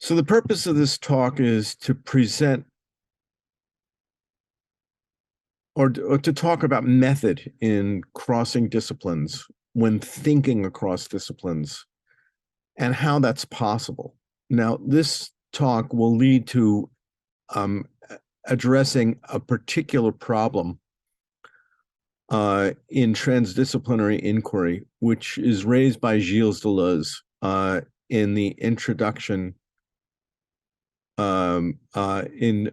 So the purpose of this talk is to present or to talk about method in crossing disciplines when thinking across disciplines and how that's possible. Now, this talk will lead to addressing a particular problem in transdisciplinary inquiry, which is raised by Gilles Deleuze in the introduction in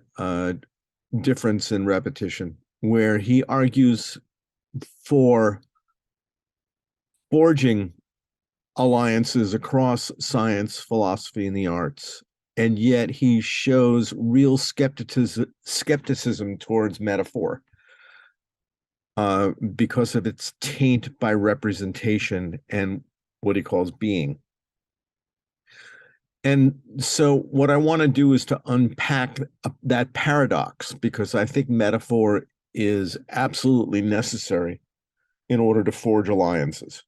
Difference in Repetition, where he argues for forging alliances across science, philosophy, and the arts. And yet he shows real skepticism towards metaphor because of its taint by representation and what he calls being. And so what I want to do is to unpack that paradox, because I think metaphor is absolutely necessary in order to forge alliances.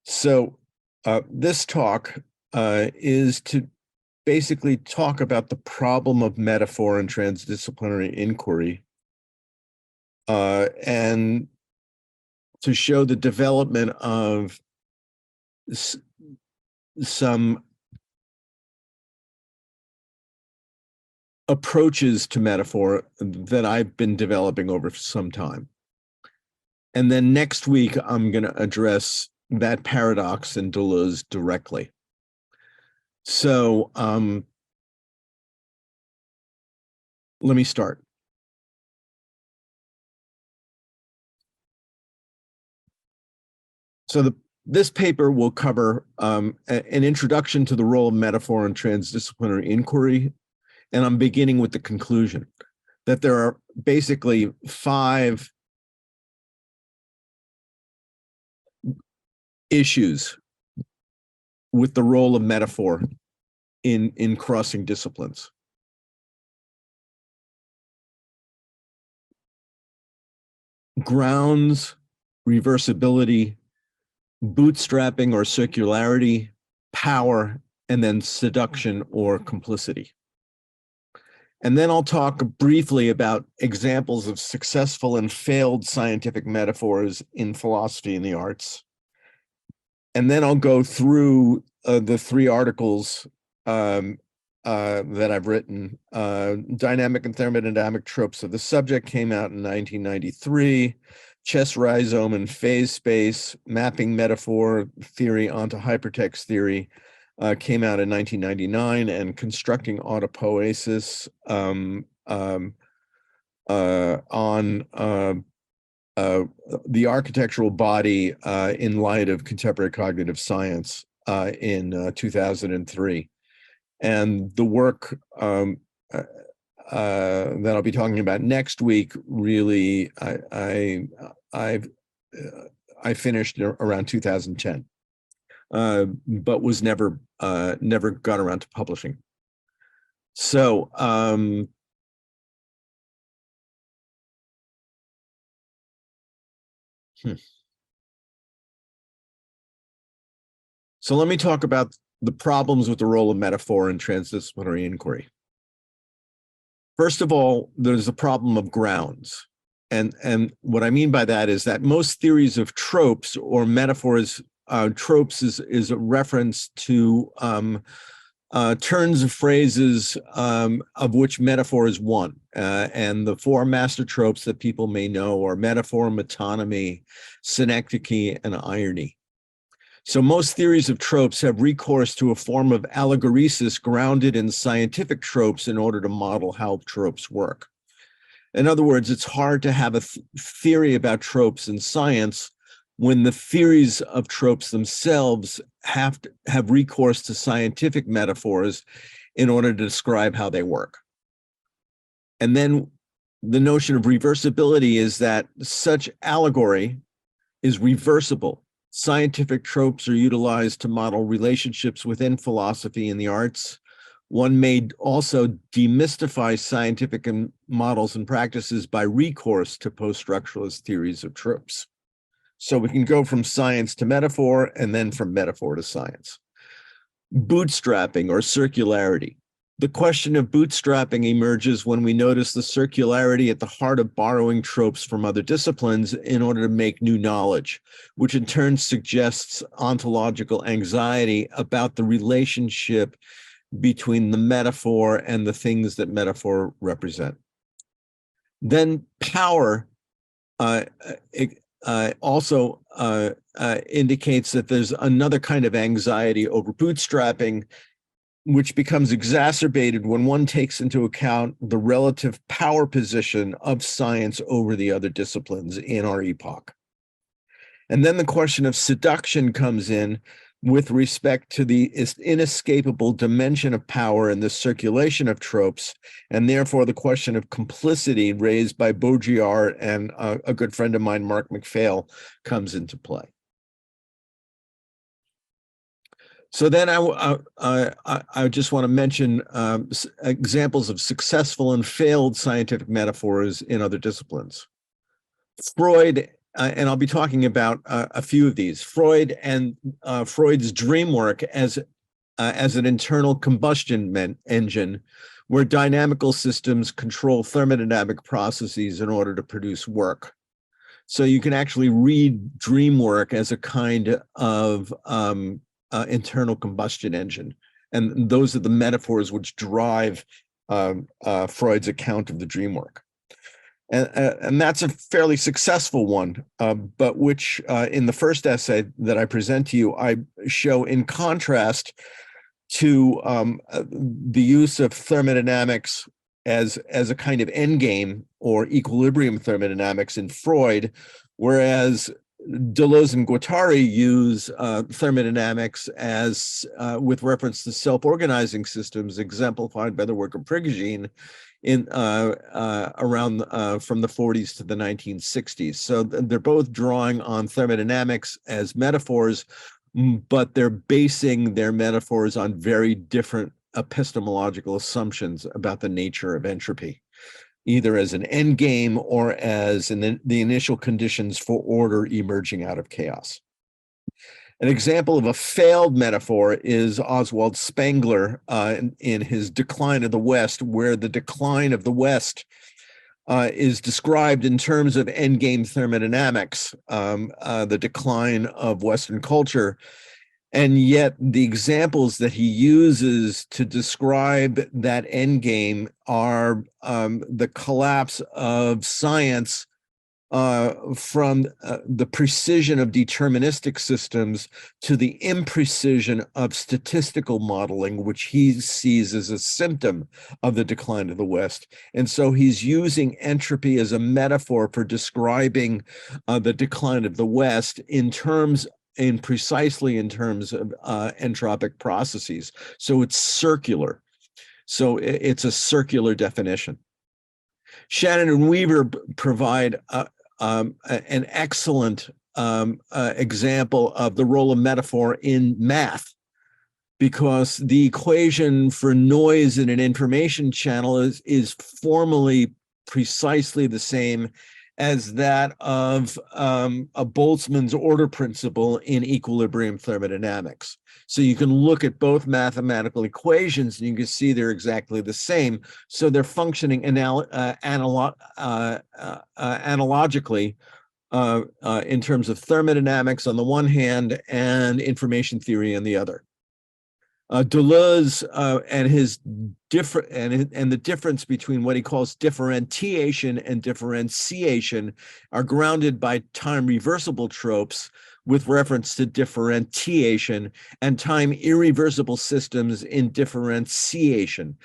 So this talk is to basically talk about the problem of metaphor and transdisciplinary inquiry, and to show the development of some approaches to metaphor that I've been developing over some time. And then next week, I'm going to address that paradox in Deleuze directly. So let me start. So this paper will cover an introduction to the role of metaphor in transdisciplinary inquiry. And I'm beginning with the conclusion that there are basically 5 issues with the role of metaphor in crossing disciplines. Grounds, reversibility, bootstrapping or circularity, power, and then seduction or complicity. And then I'll talk briefly about examples of successful and failed scientific metaphors in philosophy and the arts. And then I'll go through the 3 articles that I've written. Dynamic and Thermodynamic Tropes of the Subject came out in 1993. Chess Rhizome and Phase Space, Mapping Metaphor Theory onto Hypertext Theory came out in 1999, and Constructing Autopoiesis on the architectural body in light of contemporary cognitive science in 2003. And the work that I'll be talking about next week, really, I finished around 2010, but was never got around to publishing. So So let me talk about the problems with the role of metaphor in transdisciplinary inquiry. First of all, there's the problem of grounds. And what I mean by that is that most theories of tropes or metaphors, tropes is a reference to turns of phrases of which metaphor is one. And the 4 master tropes that people may know are metaphor, metonymy, synecdoche, and irony. So most theories of tropes have recourse to a form of allegoresis grounded in scientific tropes in order to model how tropes work. In other words, it's hard to have a theory about tropes in science when the theories of tropes themselves have recourse to scientific metaphors in order to describe how they work. And then the notion of reversibility is that such allegory is reversible. Scientific tropes are utilized to model relationships within philosophy and the arts. One may also demystify scientific models and practices by recourse to post-structuralist theories of tropes. So we can go from science to metaphor and then from metaphor to science. Bootstrapping or circularity. The question of bootstrapping emerges when we notice the circularity at the heart of borrowing tropes from other disciplines in order to make new knowledge, which in turn suggests ontological anxiety about the relationship between the metaphor and the things that metaphor represent. Then power also indicates that there's another kind of anxiety over bootstrapping, which becomes exacerbated when one takes into account the relative power position of science over the other disciplines in our epoch. And then the question of seduction comes in with respect to the inescapable dimension of power and the circulation of tropes, and therefore the question of complicity raised by Baudrillard and a good friend of mine, Mark McPhail, comes into play. So then I just want to mention examples of successful and failed scientific metaphors in other disciplines. Freud, and I'll be talking about a few of these. Freud and Freud's dream work as an internal combustion engine, where dynamical systems control thermodynamic processes in order to produce work. So you can actually read dream work as a kind of internal combustion engine. And those are the metaphors which drive Freud's account of the dream work. And that's a fairly successful one, but which in the first essay that I present to you, I show in contrast to the use of thermodynamics as a kind of endgame or equilibrium thermodynamics in Freud, whereas Deleuze and Guattari use thermodynamics as with reference to self-organizing systems, exemplified by the work of Prigogine in around from the 40s to the 1960s. So they're both drawing on thermodynamics as metaphors, but they're basing their metaphors on very different epistemological assumptions about the nature of entropy, either as an end game or as the initial conditions for order emerging out of chaos. An example of a failed metaphor is Oswald Spengler in his Decline of the West, where the decline of the West is described in terms of endgame thermodynamics, the decline of Western culture. And yet the examples that he uses to describe that endgame are the collapse of science from the precision of deterministic systems to the imprecision of statistical modeling, which he sees as a symptom of the decline of the West. And so he's using entropy as a metaphor for describing the decline of the West precisely in terms of entropic processes. So it's circular. So it's a circular definition. Shannon and Weaver provide an excellent example of the role of metaphor in math, because the equation for noise in an information channel is formally precisely the same as that of a Boltzmann's order principle in equilibrium thermodynamics. So you can look at both mathematical equations and you can see they're exactly the same. So they're functioning analogically in terms of thermodynamics on the one hand and information theory on the other. Deleuze and his the difference between what he calls differentiation and differentiation are grounded by time reversible tropes with reference to differentiation, and time irreversible systems in differentiation,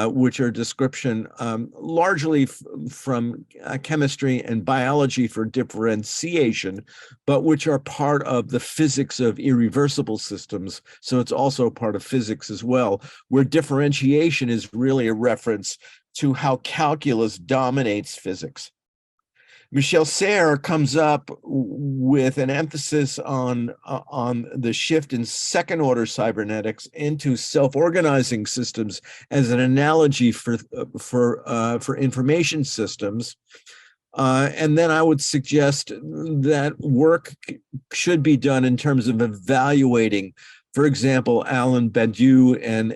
which are description largely from chemistry and biology for differentiation, but which are part of the physics of irreversible systems. So it's also part of physics as well, where differentiation is really a reference to how calculus dominates physics. Michel Serres comes up with an emphasis on the shift in second-order cybernetics into self-organizing systems as an analogy for information systems. And then I would suggest that work should be done in terms of evaluating For example, Alan Badiou and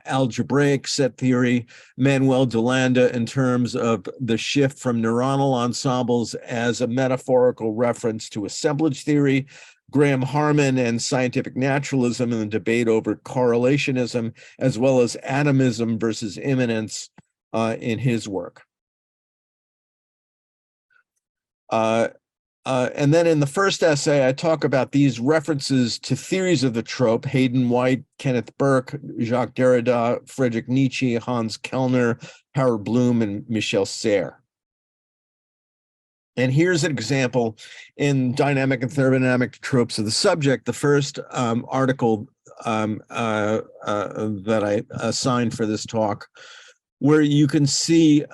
algebraic set theory, Manuel de Landa in terms of the shift from neuronal ensembles as a metaphorical reference to assemblage theory, Graham Harman and scientific naturalism in the debate over correlationism, as well as atomism versus immanence in his work. And then in the first essay, I talk about these references to theories of the trope: Hayden White, Kenneth Burke, Jacques Derrida, Friedrich Nietzsche, Hans Kellner, Harold Bloom, and Michel Serres. And here's an example in Dynamic and Thermodynamic Tropes of the Subject, the first article that I assigned for this talk, where you can see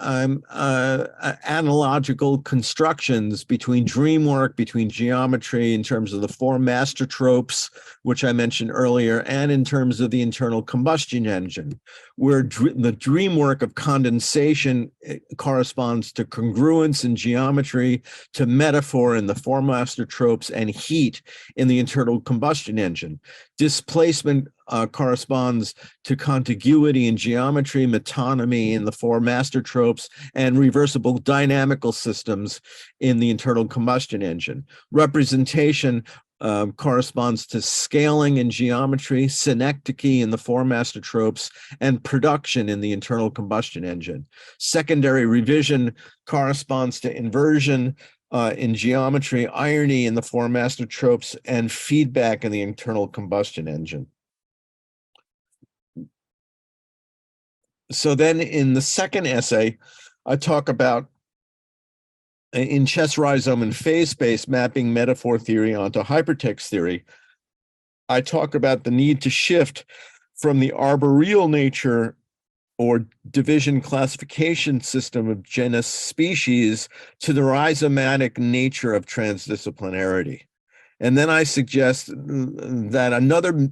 analogical constructions between dream work, between geometry in terms of the four master tropes, which I mentioned earlier, and in terms of the internal combustion engine, where the dream work of condensation corresponds to congruence in geometry, to metaphor in the four master tropes, and heat in the internal combustion engine. Displacement corresponds to contiguity in geometry, metonymy in the four master tropes, and reversible dynamical systems in the internal combustion engine. Representation corresponds to scaling in geometry, synecdoche in the four master tropes, and production in the internal combustion engine. Secondary revision corresponds to inversion in geometry, irony in the four master tropes, and feedback in the internal combustion engine. So then in the second essay, I talk about in chess rhizome and phase space mapping metaphor theory onto hypertext theory. I talk about the need to shift from the arboreal nature or division classification system of genus species to the rhizomatic nature of transdisciplinarity. And then I suggest that another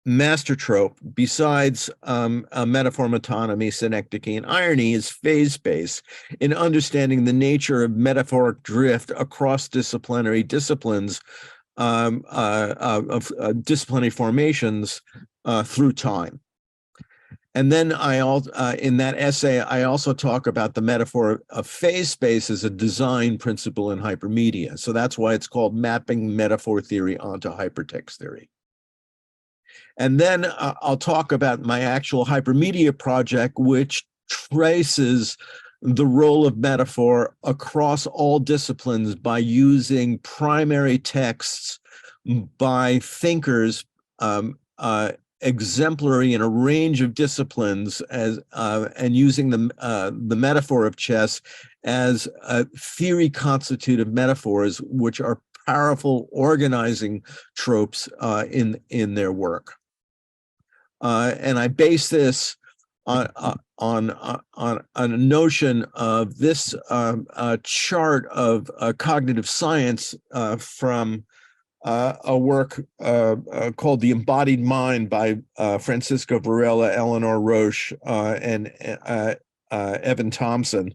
master trope, besides metaphor, metonymy, synecdoche, and irony, is phase space in understanding the nature of metaphoric drift across disciplinary disciplines, of disciplinary formations through time. And then in that essay, I also talk about the metaphor of phase space as a design principle in hypermedia. So that's why it's called mapping metaphor theory onto hypertext theory. And then I'll talk about my actual hypermedia project, which traces the role of metaphor across all disciplines by using primary texts by thinkers exemplary in a range of disciplines as and using the metaphor of chess as a theory constitutive metaphors, which are powerful organizing tropes in their work. And I base this on a notion of this chart of cognitive science from a work called The Embodied Mind by Francisco Varela, Eleanor Roche, and Evan Thompson,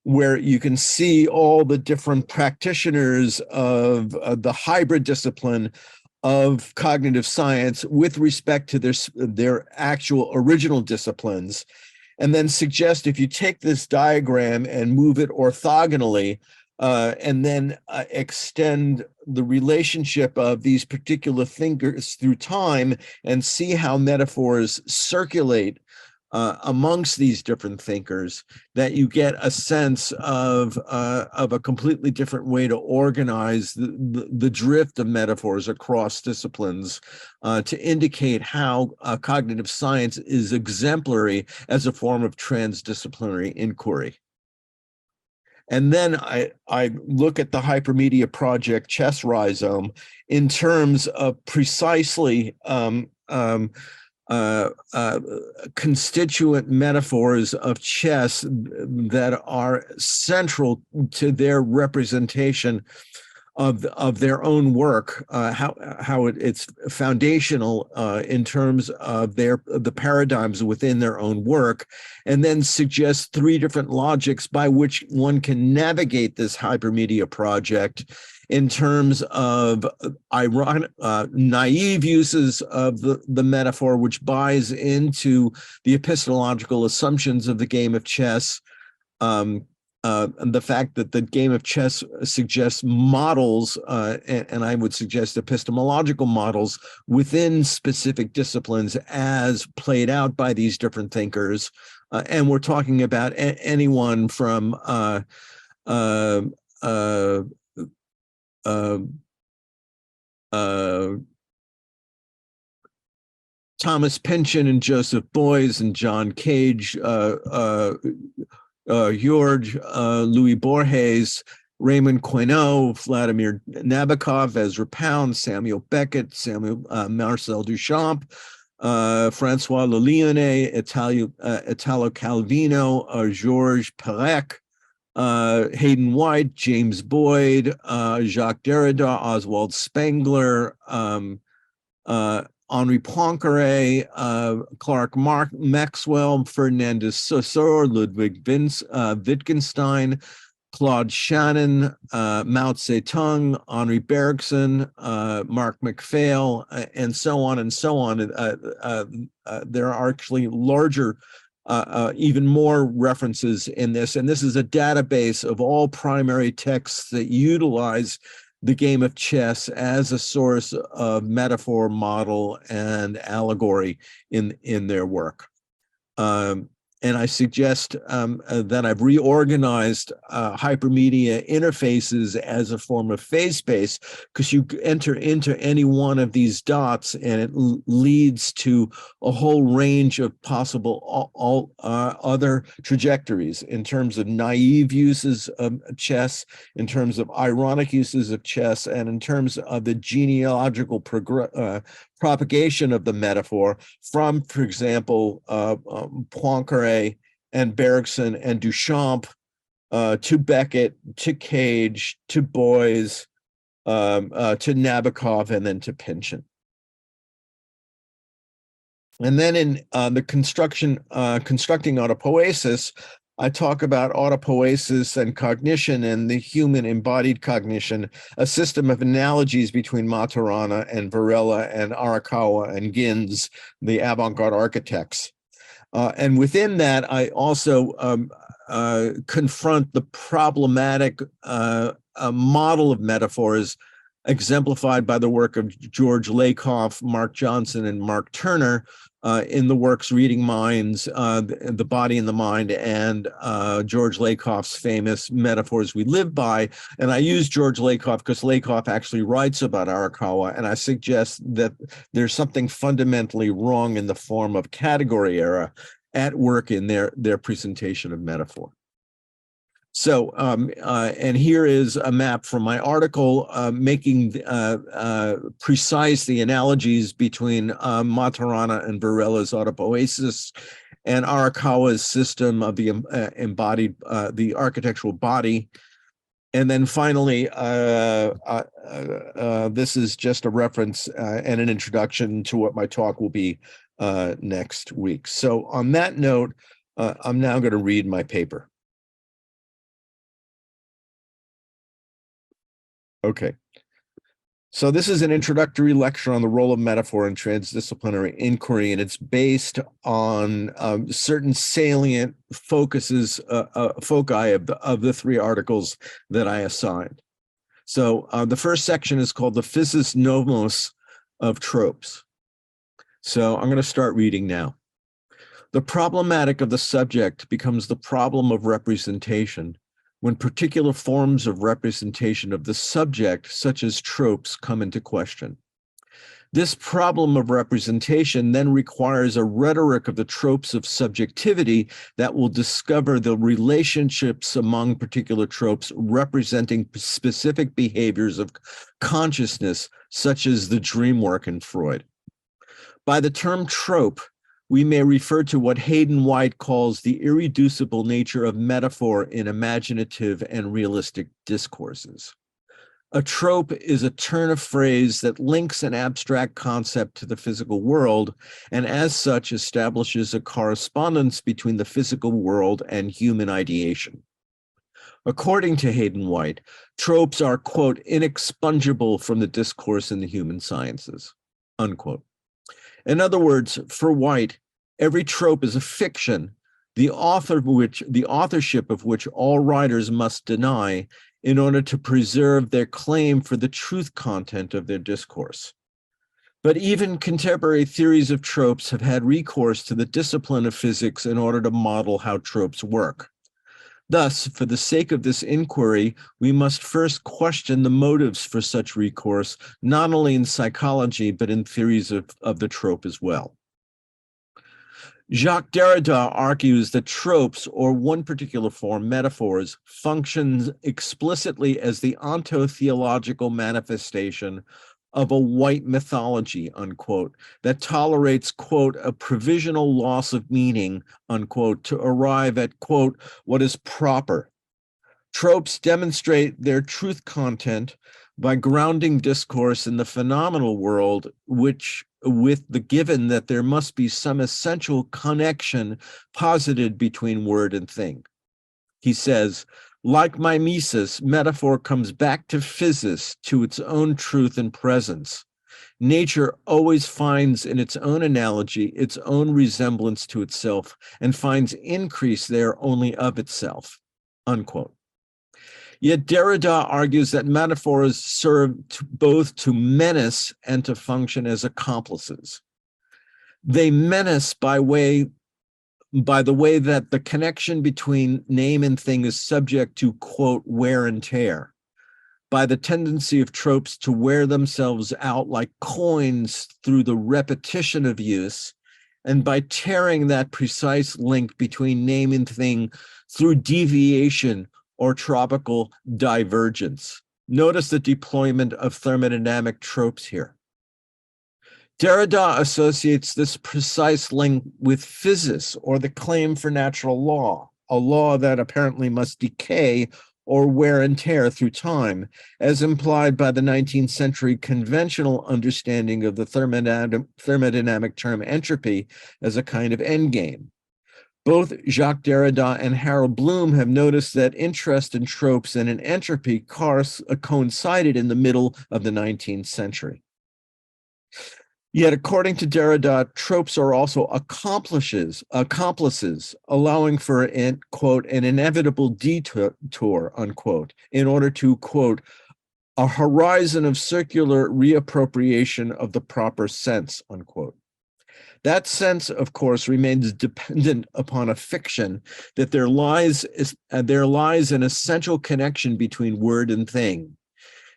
where you can see all the different practitioners of the hybrid discipline of cognitive science with respect to their actual original disciplines, and then suggest if you take this diagram and move it orthogonally, and then extend the relationship of these particular thinkers through time and see how metaphors circulate amongst these different thinkers, that you get a sense of a completely different way to organize the drift of metaphors across disciplines to indicate how cognitive science is exemplary as a form of transdisciplinary inquiry. And then I look at the hypermedia project chess rhizome in terms of precisely constituent metaphors of chess that are central to their representation of their own work, how it's foundational in terms of the paradigms within their own work, and then suggest three different logics by which one can navigate this hypermedia project in terms of naive uses of the metaphor, which buys into the epistemological assumptions of the game of chess, and the fact that the game of chess suggests models, and I would suggest epistemological models within specific disciplines as played out by these different thinkers. And we're talking about anyone from Thomas Pynchon and Joseph Beuys and John Cage, George, Louis Borges, Raymond Queneau, Vladimir Nabokov, Ezra Pound, Samuel Beckett, Marcel Duchamp, Francois Leliane, Italo Calvino, Georges Perec, Hayden White, James Boyd, Jacques Derrida, Oswald Spengler, Henri Poincaré, Clark Maxwell, Ferdinand de Saussure, Ludwig Wittgenstein, Claude Shannon, Mao Zedong, Henri Bergson, Mark McPhail, and so on and so on. There are actually larger, even more references in this, and this is a database of all primary texts that utilize the game of chess as a source of metaphor, model, and allegory in their work. And I suggest that I've reorganized hypermedia interfaces as a form of phase space, because you enter into any one of these dots and it leads to a whole range of possible other trajectories in terms of naive uses of chess, in terms of ironic uses of chess, and in terms of the genealogical propagation of the metaphor from, for example, Poincaré and Bergson and Duchamp to Beckett, to Cage, to Beuys, to Nabokov, and then to Pynchon. And then in the constructing autopoiesis, I talk about autopoiesis and cognition and the human embodied cognition, a system of analogies between Maturana and Varela and Arakawa and Ginz, the avant-garde architects. And within that, I also confront the problematic model of metaphors exemplified by the work of George Lakoff, Mark Johnson, and Mark Turner in the works Reading Minds, The Body and the Mind, and George Lakoff's famous Metaphors We Live By. And I use George Lakoff because Lakoff actually writes about Arakawa, and I suggest that there's something fundamentally wrong in the form of category error at work in their presentation of metaphor. So, and here is a map from my article making precise the analogies between Maturana and Varela's autopoiesis and Arakawa's system of the embodied, the architectural body. And then finally, this is just a reference and an introduction to what my talk will be next week. So on that note, I'm now going to read my paper. Okay, so this is an introductory lecture on the role of metaphor in transdisciplinary inquiry, and it's based on certain salient foci of the three articles that I assigned. So the first section is called the Physis Nomos of Tropes. So I'm going to start reading now. The problematic of the subject becomes the problem of representation when particular forms of representation of the subject, such as tropes, come into question. This problem of representation then requires a rhetoric of the tropes of subjectivity that will discover the relationships among particular tropes representing specific behaviors of consciousness, such as the dream work in Freud. By the term trope, we may refer to what Hayden White calls the irreducible nature of metaphor in imaginative and realistic discourses. A trope is a turn of phrase that links an abstract concept to the physical world, and as such establishes a correspondence between the physical world and human ideation. According to Hayden White, tropes are, quote, inexpungible from the discourse in the human sciences, unquote. In other words, for White, every trope is a fiction, the authorship of which all writers must deny in order to preserve their claim for the truth content of their discourse. But even contemporary theories of tropes have had recourse to the discipline of physics in order to model how tropes work. Thus, for the sake of this inquiry, we must first question the motives for such recourse, not only in psychology, but in theories of the trope as well. Jacques Derrida argues that tropes, or one particular form, metaphors, functions explicitly as the ontotheological manifestation of a white mythology, unquote, that tolerates, quote, a provisional loss of meaning, unquote, to arrive at, quote, what is proper. Tropes demonstrate their truth content by grounding discourse in the phenomenal world, which with the given that there must be some essential connection posited between word and thing. He says, like mimesis, metaphor comes back to physis, to its own truth and presence. Nature always finds in its own analogy its own resemblance to itself and finds increase there only of itself, unquote. Yet Derrida argues that metaphors serve both to menace and to function as accomplices. They menace by the way that the connection between name and thing is subject to, quote, wear and tear, by the tendency of tropes to wear themselves out like coins through the repetition of use, and by tearing that precise link between name and thing through deviation or tropical divergence. Notice the deployment of thermodynamic tropes here. Derrida associates this precise link with physis, or the claim for natural law, a law that apparently must decay or wear and tear through time, as implied by the 19th century conventional understanding of the thermodynamic term entropy as a kind of endgame. Both Jacques Derrida and Harold Bloom have noticed that interest in tropes and in entropy coincided in the middle of the 19th century. Yet, according to Derrida, tropes are also accomplices, allowing for an, quote, an inevitable detour, unquote, in order to, quote, a horizon of circular reappropriation of the proper sense, unquote. That sense, of course, remains dependent upon a fiction that there lies an essential connection between word and thing.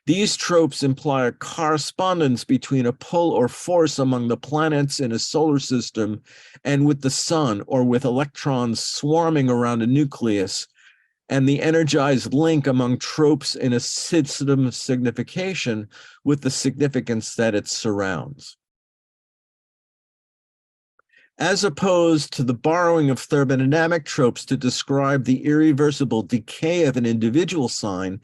These tropes imply a correspondence between a pull or force among the planets in a solar system and with the sun, or with electrons swarming around a nucleus, and the energized link among tropes in a system of signification with the significance that it surrounds. As opposed to the borrowing of thermodynamic tropes to describe the irreversible decay of an individual sign,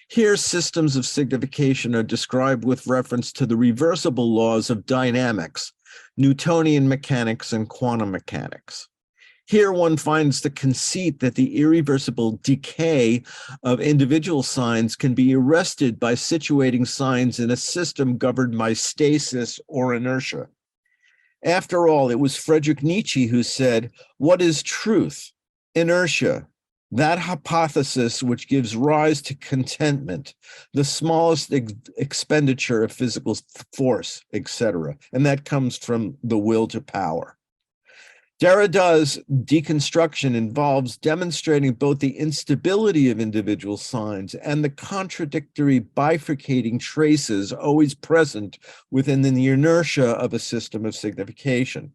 here systems of signification are described with reference to the reversible laws of dynamics, Newtonian mechanics, and quantum mechanics. Here one finds the conceit that the irreversible decay of individual signs can be arrested by situating signs in a system governed by stasis or inertia. After all, it was Friedrich Nietzsche who said, "What is truth? Inertia, that hypothesis which gives rise to contentment, the smallest expenditure of physical force, etc." And that comes from the will to power. Derrida's deconstruction involves demonstrating both the instability of individual signs and the contradictory bifurcating traces always present within the inertia of a system of signification.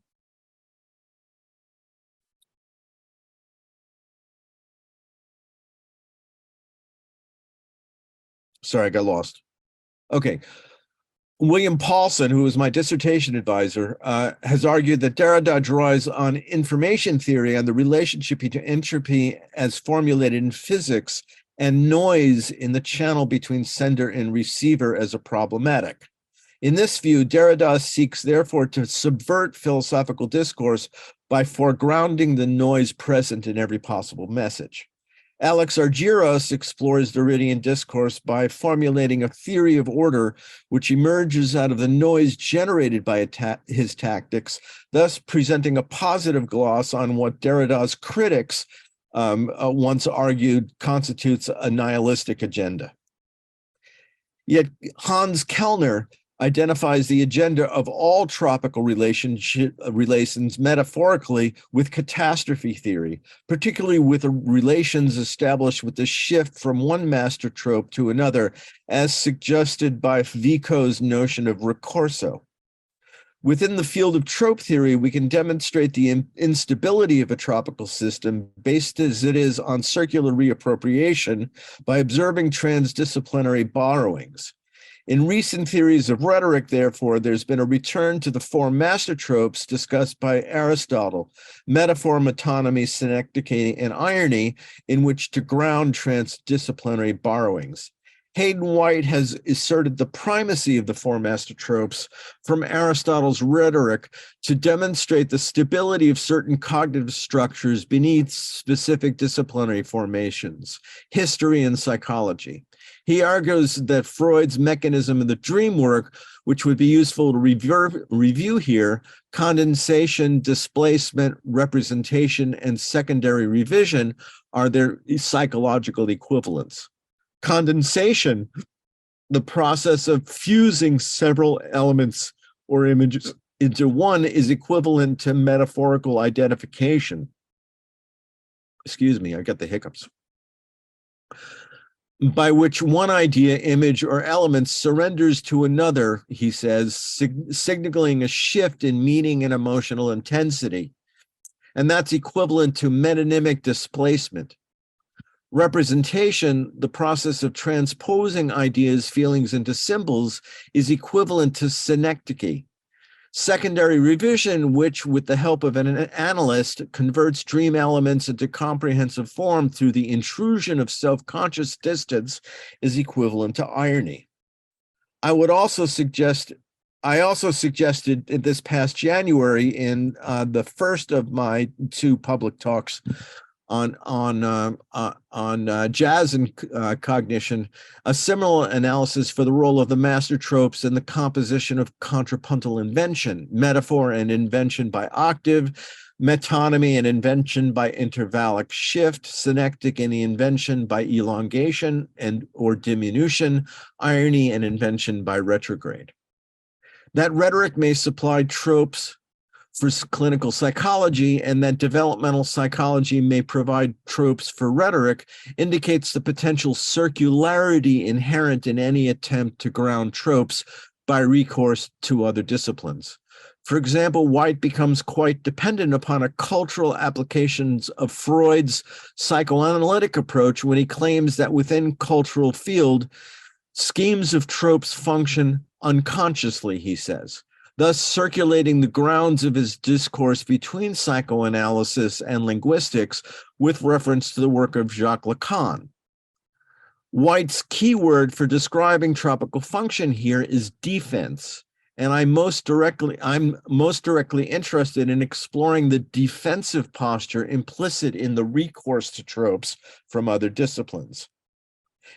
Sorry, I got lost. Okay. William Paulson, who was my dissertation advisor, has argued that Derrida draws on information theory and the relationship between entropy as formulated in physics and noise in the channel between sender and receiver as a problematic. In this view, Derrida seeks, therefore, to subvert philosophical discourse by foregrounding the noise present in every possible message. Alex Argyros explores Derridian discourse by formulating a theory of order which emerges out of the noise generated by his tactics, thus presenting a positive gloss on what Derrida's critics once argued constitutes a nihilistic agenda. Yet Hans Kellner identifies the agenda of all tropical relations metaphorically with catastrophe theory, particularly with relations established with the shift from one master trope to another, as suggested by Vico's notion of ricorso. Within the field of trope theory, we can demonstrate the instability of a tropical system based as it is on circular reappropriation by observing transdisciplinary borrowings. In recent theories of rhetoric, therefore, there's been a return to the four master tropes discussed by Aristotle: metaphor, metonymy, synecdoche, and irony, in which to ground transdisciplinary borrowings. Hayden White has asserted the primacy of the four master tropes from Aristotle's rhetoric to demonstrate the stability of certain cognitive structures beneath specific disciplinary formations, history and psychology. He argues that Freud's mechanism of the dream work, which would be useful to review here, condensation, displacement, representation, and secondary revision, are their psychological equivalents. Condensation, the process of fusing several elements or images into one, is equivalent to metaphorical identification. Excuse me, I got the hiccups. By which one idea, image, or element surrenders to another, he says, signaling a shift in meaning and emotional intensity. And that's equivalent to metonymic displacement. Representation, the process of transposing ideas, feelings into symbols, is equivalent to synecdoche. Secondary revision, which with the help of an analyst converts dream elements into comprehensive form through the intrusion of self-conscious distance, is equivalent to irony. I also suggested this past January in the first of my two public talks on jazz and cognition, a similar analysis for the role of the master tropes in the composition of contrapuntal invention, metaphor and invention by octave, metonymy and invention by intervallic shift, synecdoche and the invention by elongation and or diminution, irony and invention by retrograde. That rhetoric may supply tropes for clinical psychology, and that developmental psychology may provide tropes for rhetoric, indicates the potential circularity inherent in any attempt to ground tropes by recourse to other disciplines. For example, White becomes quite dependent upon a cultural applications of Freud's psychoanalytic approach when he claims that within cultural field, schemes of tropes function unconsciously, he says, thus circulating the grounds of his discourse between psychoanalysis and linguistics with reference to the work of Jacques Lacan. White's keyword for describing tropical function here is defense, and I'm most directly interested in exploring the defensive posture implicit in the recourse to tropes from other disciplines.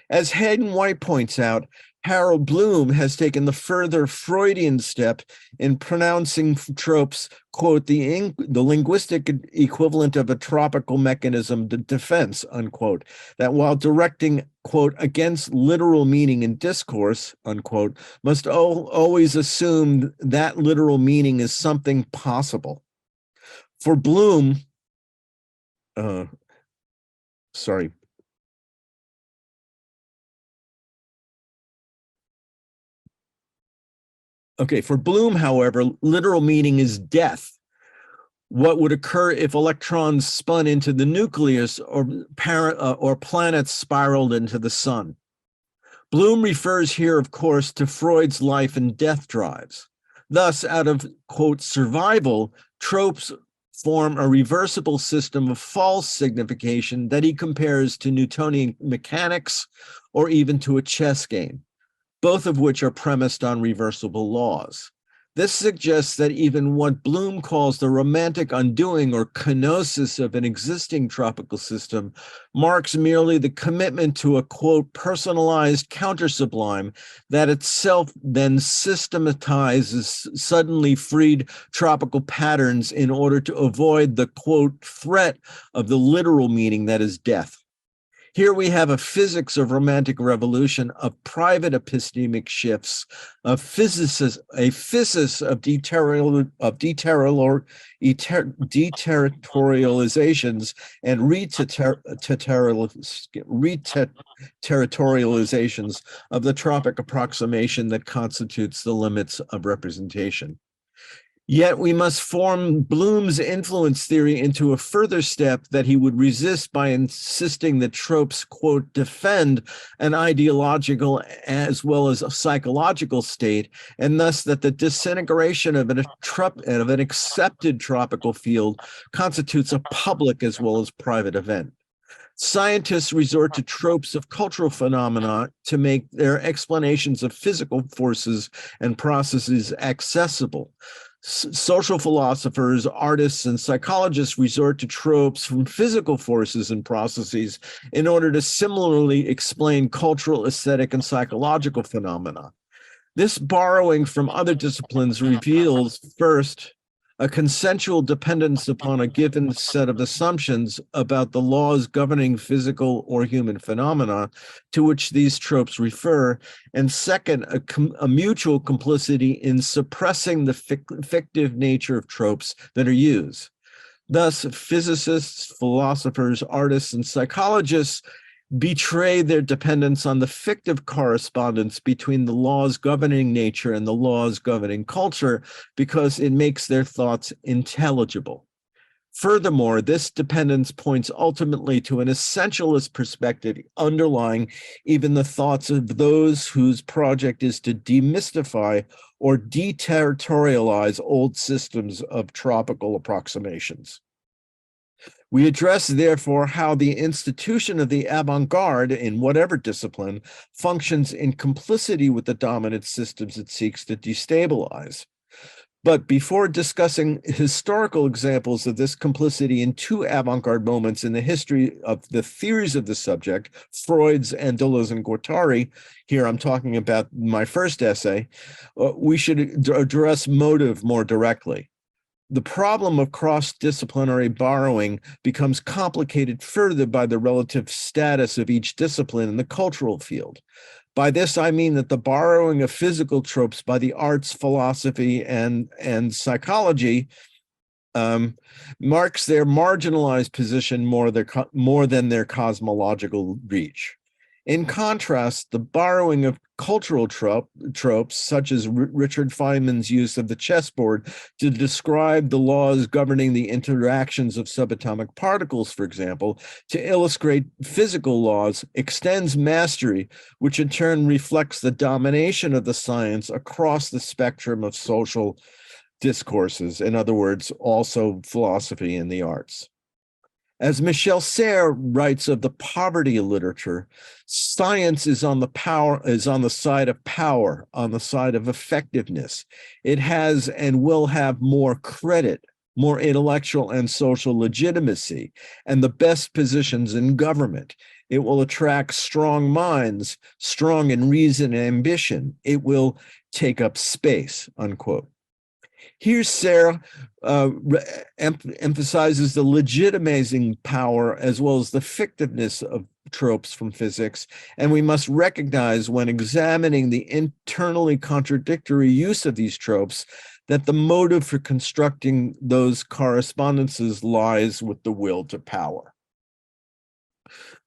As Hayden White points out, Harold Bloom has taken the further Freudian step in pronouncing tropes, quote, the linguistic equivalent of a tropical mechanism, the defense, unquote, that while directing, quote, against literal meaning in discourse, unquote, must always assume that literal meaning is something possible. For Bloom, for Bloom, however, literal meaning is death. What would occur if electrons spun into the nucleus or planets spiraled into the sun? Bloom refers here, of course, to Freud's life and death drives. Thus, out of, quote, survival, tropes form a reversible system of false signification that he compares to Newtonian mechanics or even to a chess game, both of which are premised on reversible laws. This suggests that even what Bloom calls the romantic undoing or kenosis of an existing tropical system marks merely the commitment to a, quote, personalized counter-sublime that itself then systematizes suddenly freed tropical patterns in order to avoid the, quote, threat of the literal meaning that is death. Here we have a physics of romantic revolution, of private epistemic shifts, a physis of deterritorializations and reterritorializations of the tropic approximation that constitutes the limits of representation. Yet we must form Bloom's influence theory into a further step that he would resist by insisting that tropes, quote, defend an ideological as well as a psychological state, and thus that the disintegration of an accepted tropical field constitutes a public as well as private event. Scientists resort to tropes of cultural phenomena to make their explanations of physical forces and processes accessible. Social philosophers, artists, and psychologists resort to tropes from physical forces and processes in order to similarly explain cultural, aesthetic, and psychological phenomena. This borrowing from other disciplines reveals, first, a consensual dependence upon a given set of assumptions about the laws governing physical or human phenomena to which these tropes refer, and second, a mutual complicity in suppressing the fictive nature of tropes that are used. Thus, physicists, philosophers, artists, and psychologists betray their dependence on the fictive correspondence between the laws governing nature and the laws governing culture because it makes their thoughts intelligible. Furthermore, this dependence points ultimately to an essentialist perspective underlying even the thoughts of those whose project is to demystify or deterritorialize old systems of tropical approximations. We address, therefore, how the institution of the avant-garde in whatever discipline functions in complicity with the dominant systems it seeks to destabilize. But before discussing historical examples of this complicity in two avant-garde moments in the history of the theories of the subject, Freud's and Deleuze and Guattari, here I'm talking about my first essay, we should address motive more directly. The problem of cross-disciplinary borrowing becomes complicated further by the relative status of each discipline in the cultural field. By this, I mean that the borrowing of physical tropes by the arts, philosophy, and psychology marks their marginalized position more than their cosmological reach. In contrast, the borrowing of cultural tropes, such as Richard Feynman's use of the chessboard to describe the laws governing the interactions of subatomic particles, for example, to illustrate physical laws, extends mastery, which in turn reflects the domination of the science across the spectrum of social discourses, in other words, also philosophy and the arts. As Michel Serres writes of the poverty of literature, science is on the side of power, on the side of effectiveness. It has and will have more credit, more intellectual and social legitimacy, and the best positions in government. It will attract strong minds, strong in reason and ambition. It will take up space, unquote. Here, Serres emphasizes the legitimizing power as well as the fictiveness of tropes from physics, and we must recognize when examining the internally contradictory use of these tropes that the motive for constructing those correspondences lies with the will to power.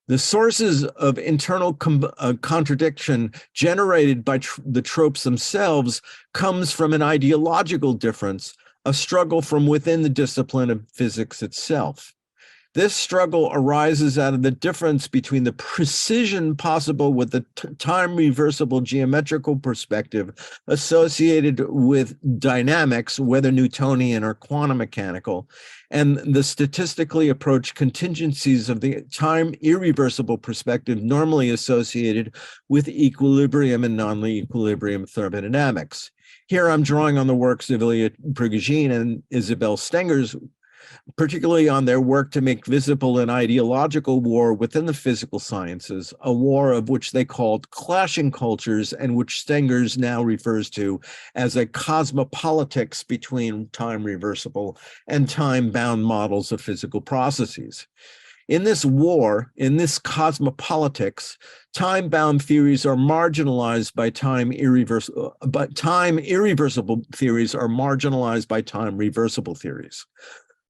The sources of internal contradiction generated by the tropes themselves comes from an ideological difference, a struggle from within the discipline of physics itself. This struggle arises out of the difference between the precision possible with the time-reversible geometrical perspective associated with dynamics, whether Newtonian or quantum mechanical, and the statistically approached contingencies of the time-irreversible perspective normally associated with equilibrium and non-equilibrium thermodynamics. Here I'm drawing on the works of Ilya Prigogine and Isabel Stenger's, particularly on their work to make visible an ideological war within the physical sciences, a war of which they called clashing cultures and which Stengers now refers to as a cosmopolitics between time-reversible and time-bound models of physical processes. In this war, in this cosmopolitics, time-bound theories are marginalized by time-irreversible, but time-irreversible theories are marginalized by time-reversible theories.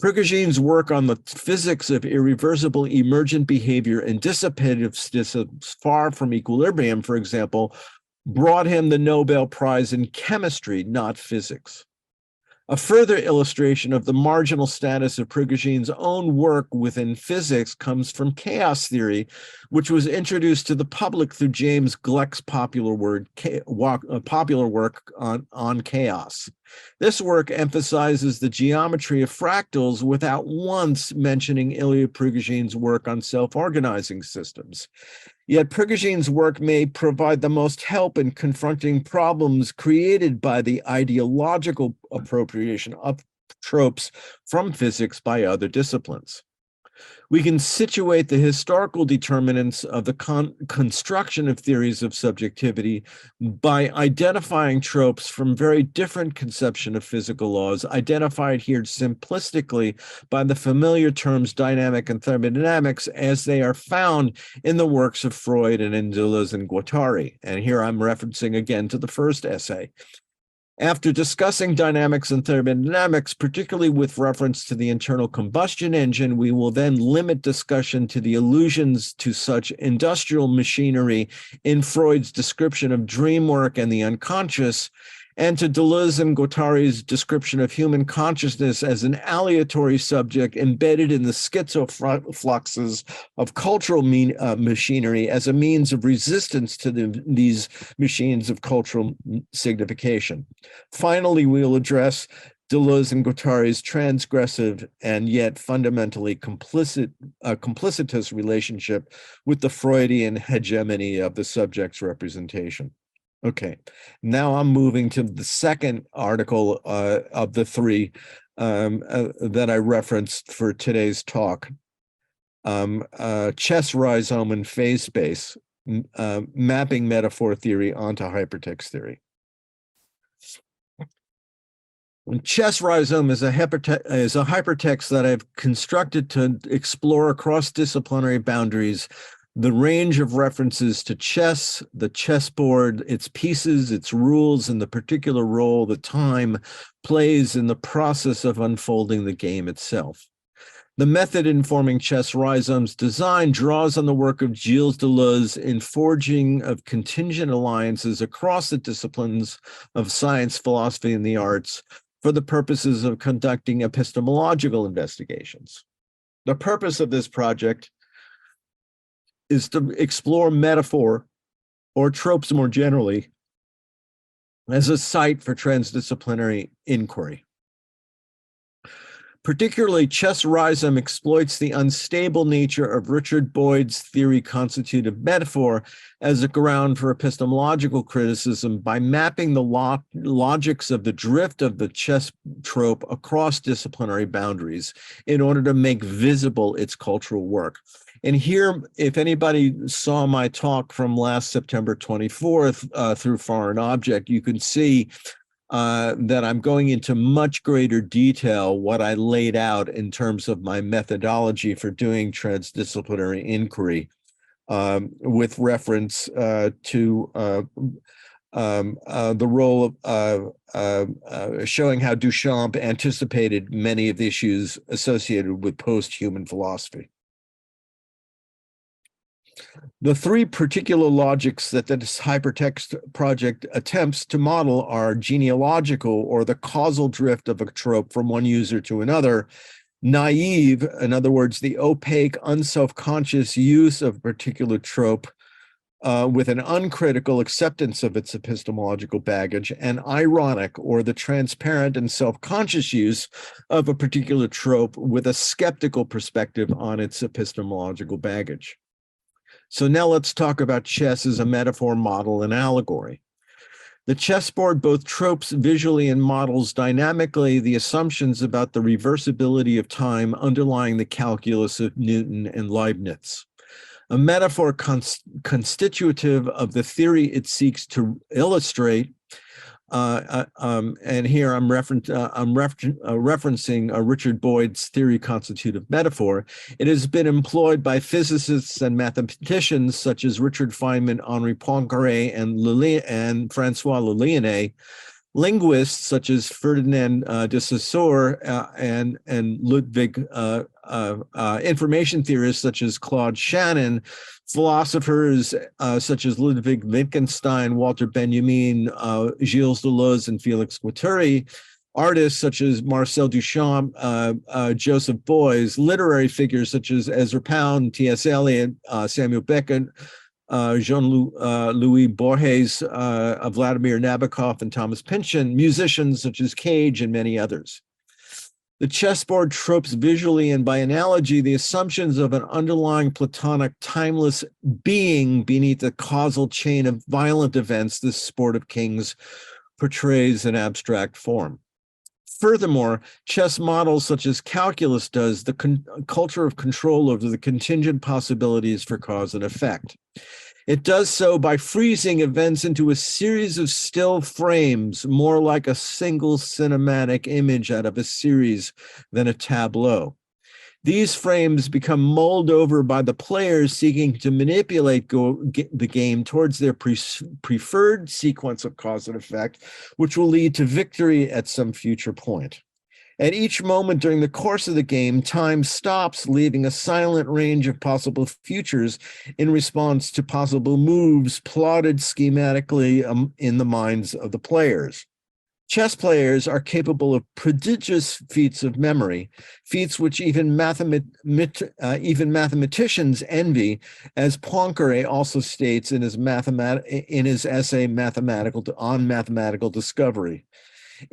Prigogine's work on the physics of irreversible emergent behavior and dissipative systems far from equilibrium, for example, brought him the Nobel Prize in chemistry, not physics. A further illustration of the marginal status of Prigogine's own work within physics comes from chaos theory, which was introduced to the public through James Gleick's popular work on chaos. This work emphasizes the geometry of fractals without once mentioning Ilya Prigogine's work on self-organizing systems. Yet Prigogine's work may provide the most help in confronting problems created by the ideological appropriation of tropes from physics by other disciplines. We can situate the historical determinants of the construction of theories of subjectivity by identifying tropes from very different conception of physical laws, identified here simplistically by the familiar terms dynamic and thermodynamics as they are found in the works of Freud and in Deleuze and Guattari. And here I'm referencing again to the first essay. After discussing dynamics and thermodynamics, particularly with reference to the internal combustion engine, we will then limit discussion to the allusions to such industrial machinery in Freud's description of dream work and the unconscious, and to Deleuze and Guattari's description of human consciousness as an aleatory subject embedded in the schizofluxes of cultural machinery as a means of resistance to these machines of cultural signification. Finally, we will address Deleuze and Guattari's transgressive and yet fundamentally complicitous relationship with the Freudian hegemony of the subject's representation. Okay, now I'm moving to the second article of the three that I referenced for today's talk, chess rhizome and phase space, mapping metaphor theory onto hypertext theory. Chess rhizome is a hypertext that I've constructed to explore across disciplinary boundaries the range of references to chess, the chessboard, its pieces, its rules, and the particular role that time plays in the process of unfolding the game itself. The method informing chess rhizome's design draws on the work of Gilles Deleuze in forging of contingent alliances across the disciplines of science, philosophy, and the arts for the purposes of conducting epistemological investigations. The purpose of this project is to explore metaphor, or tropes more generally, as a site for transdisciplinary inquiry. Particularly, chess rhizome exploits the unstable nature of Richard Boyd's theory constitutive metaphor as a ground for epistemological criticism by mapping the logics of the drift of the chess trope across disciplinary boundaries in order to make visible its cultural work. And here, if anybody saw my talk from last September 24th through Foreign Objekt, you can see that I'm going into much greater detail what I laid out in terms of my methodology for doing transdisciplinary inquiry with reference to the role of showing how Duchamp anticipated many of the issues associated with post-human philosophy. The three particular logics that this hypertext project attempts to model are genealogical, or the causal drift of a trope from one user to another, Naive, in other words, the opaque, unself-conscious use of a particular trope with an uncritical acceptance of its epistemological baggage, and ironic, or the transparent and self-conscious use of a particular trope with a skeptical perspective on its epistemological baggage. So now let's talk about chess as a metaphor, model, and allegory. The chessboard both tropes visually and models dynamically the assumptions about the reversibility of time underlying the calculus of Newton and Leibniz. A metaphor constitutive of the theory it seeks to illustrate, and here I'm referencing Richard Boyd's theory constitutive metaphor. It has been employed by physicists and mathematicians such as Richard Feynman, Henri Poincaré, and Francois Leliène, linguists such as Ferdinand de Saussure and Ludwig, information theorists such as Claude Shannon, philosophers such as Ludwig Wittgenstein, Walter Benjamin, Gilles Deleuze, and Félix Guattari, artists such as Marcel Duchamp, Joseph Beuys, literary figures such as Ezra Pound, T.S. Eliot, Samuel Beckett, Jean-Louis Borges, Vladimir Nabokov, and Thomas Pynchon, musicians such as Cage, and many others. The chessboard tropes visually and by analogy the assumptions of an underlying Platonic timeless being beneath the causal chain of violent events this sport of kings portrays in abstract form. Furthermore, chess models such as calculus does the culture of control over the contingent possibilities for cause and effect. It does so by freezing events into a series of still frames, more like a single cinematic image out of a series than a tableau. These frames become mulled over by the players seeking to manipulate the game towards their preferred sequence of cause and effect, which will lead to victory at some future point. At each moment during the course of the game, time stops, leaving a silent range of possible futures in response to possible moves plotted schematically in the minds of the players. Chess players are capable of prodigious feats of memory, feats which even mathematicians envy, as Poincaré also states in his essay on mathematical discovery.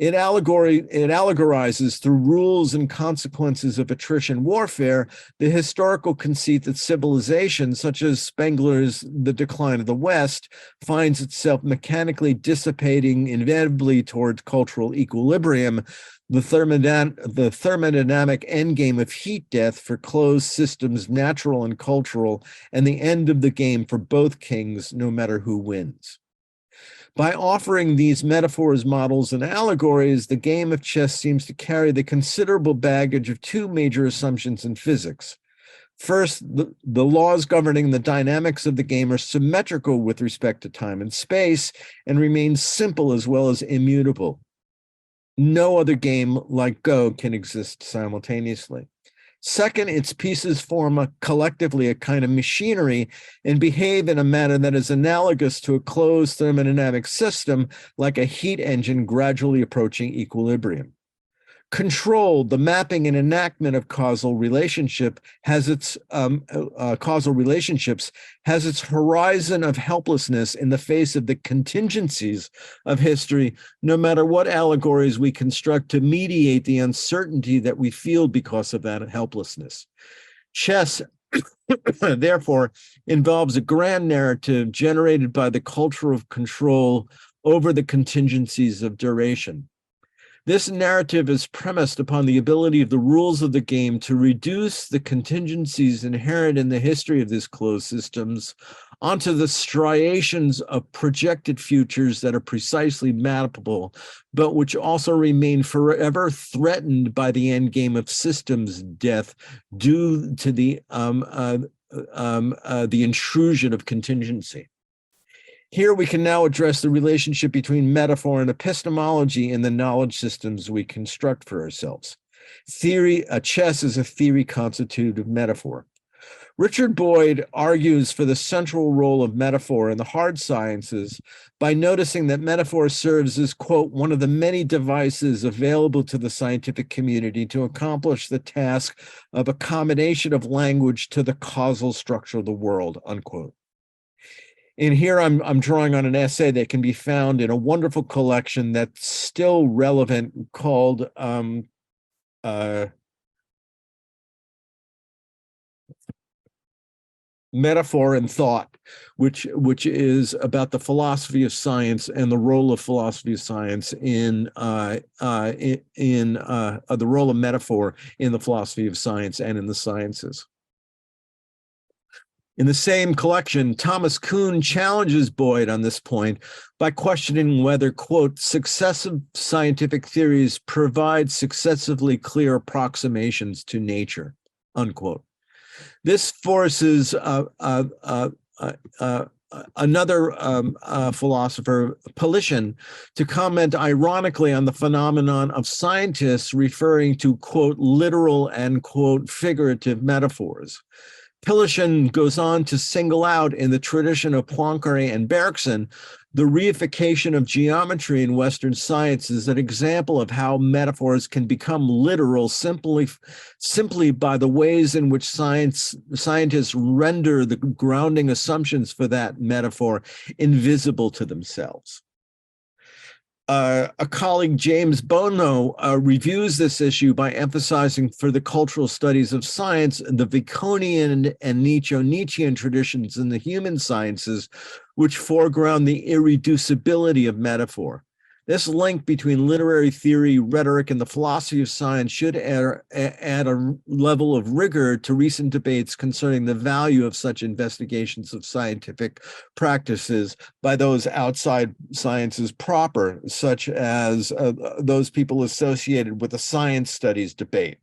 It allegorizes through rules and consequences of attrition warfare the historical conceit that civilization, such as Spengler's The Decline of the West, finds itself mechanically dissipating inevitably toward cultural equilibrium, the thermodynamic endgame of heat death for closed systems, natural and cultural, and the end of the game for both kings, no matter who wins. By offering these metaphors, models, and allegories, the game of chess seems to carry the considerable baggage of two major assumptions in physics. First, the laws governing the dynamics of the game are symmetrical with respect to time and space and remain simple as well as immutable. No other game like Go can exist simultaneously. Second, its pieces form collectively a kind of machinery and behave in a manner that is analogous to a closed thermodynamic system, like a heat engine gradually approaching equilibrium. Control, the mapping and enactment of causal relationships, has its horizon of helplessness in the face of the contingencies of history, no matter what allegories we construct to mediate the uncertainty that we feel because of that helplessness. Chess, therefore, involves a grand narrative generated by the culture of control over the contingencies of duration. This narrative is premised upon the ability of the rules of the game to reduce the contingencies inherent in the history of these closed systems onto the striations of projected futures that are precisely mappable, but which also remain forever threatened by the endgame of systems death due to the intrusion of contingency. Here we can now address the relationship between metaphor and epistemology in the knowledge systems we construct for ourselves. Chess is a theory constitutive metaphor. Richard Boyd argues for the central role of metaphor in the hard sciences by noticing that metaphor serves as, quote, one of the many devices available to the scientific community to accomplish the task of accommodation of language to the causal structure of the world, unquote. And here I'm drawing on an essay that can be found in a wonderful collection that's still relevant called Metaphor and Thought, which is about the philosophy of science and the role of philosophy of science in the role of metaphor in the philosophy of science and in the sciences. In the same collection, Thomas Kuhn challenges Boyd on this point by questioning whether, quote, successive scientific theories provide successively clear approximations to nature, unquote. This forces another philosopher, Pelikan, to comment ironically on the phenomenon of scientists referring to, quote, literal and, quote, figurative metaphors. Pelikan goes on to single out in the tradition of Poincaré and Bergson the reification of geometry in Western science as an example of how metaphors can become literal simply by the ways in which scientists render the grounding assumptions for that metaphor invisible to themselves. A colleague, James Bono, reviews this issue by emphasizing for the cultural studies of science the Baconian and Nietzschean traditions in the human sciences, which foreground the irreducibility of metaphor. This link between literary theory, rhetoric, and the philosophy of science should add a level of rigor to recent debates concerning the value of such investigations of scientific practices by those outside sciences proper, such as those people associated with the science studies debate.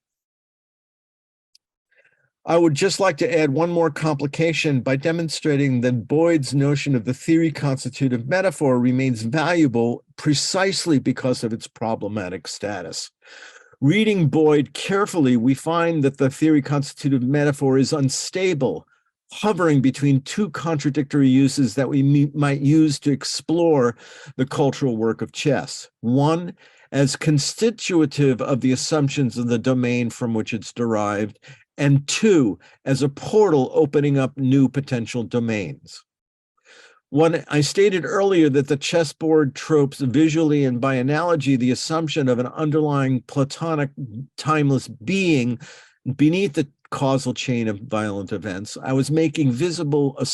I would just like to add one more complication by demonstrating that Boyd's notion of the theory constitutive metaphor remains valuable precisely because of its problematic status. Reading Boyd carefully, we find that the theory constitutive metaphor is unstable, hovering between two contradictory uses that we might use to explore the cultural work of chess. One, as constitutive of the assumptions of the domain from which it's derived, and two, as a portal opening up new potential domains. When I stated earlier that the chessboard tropes visually and by analogy the assumption of an underlying Platonic timeless being beneath the causal chain of violent events, I was making visible a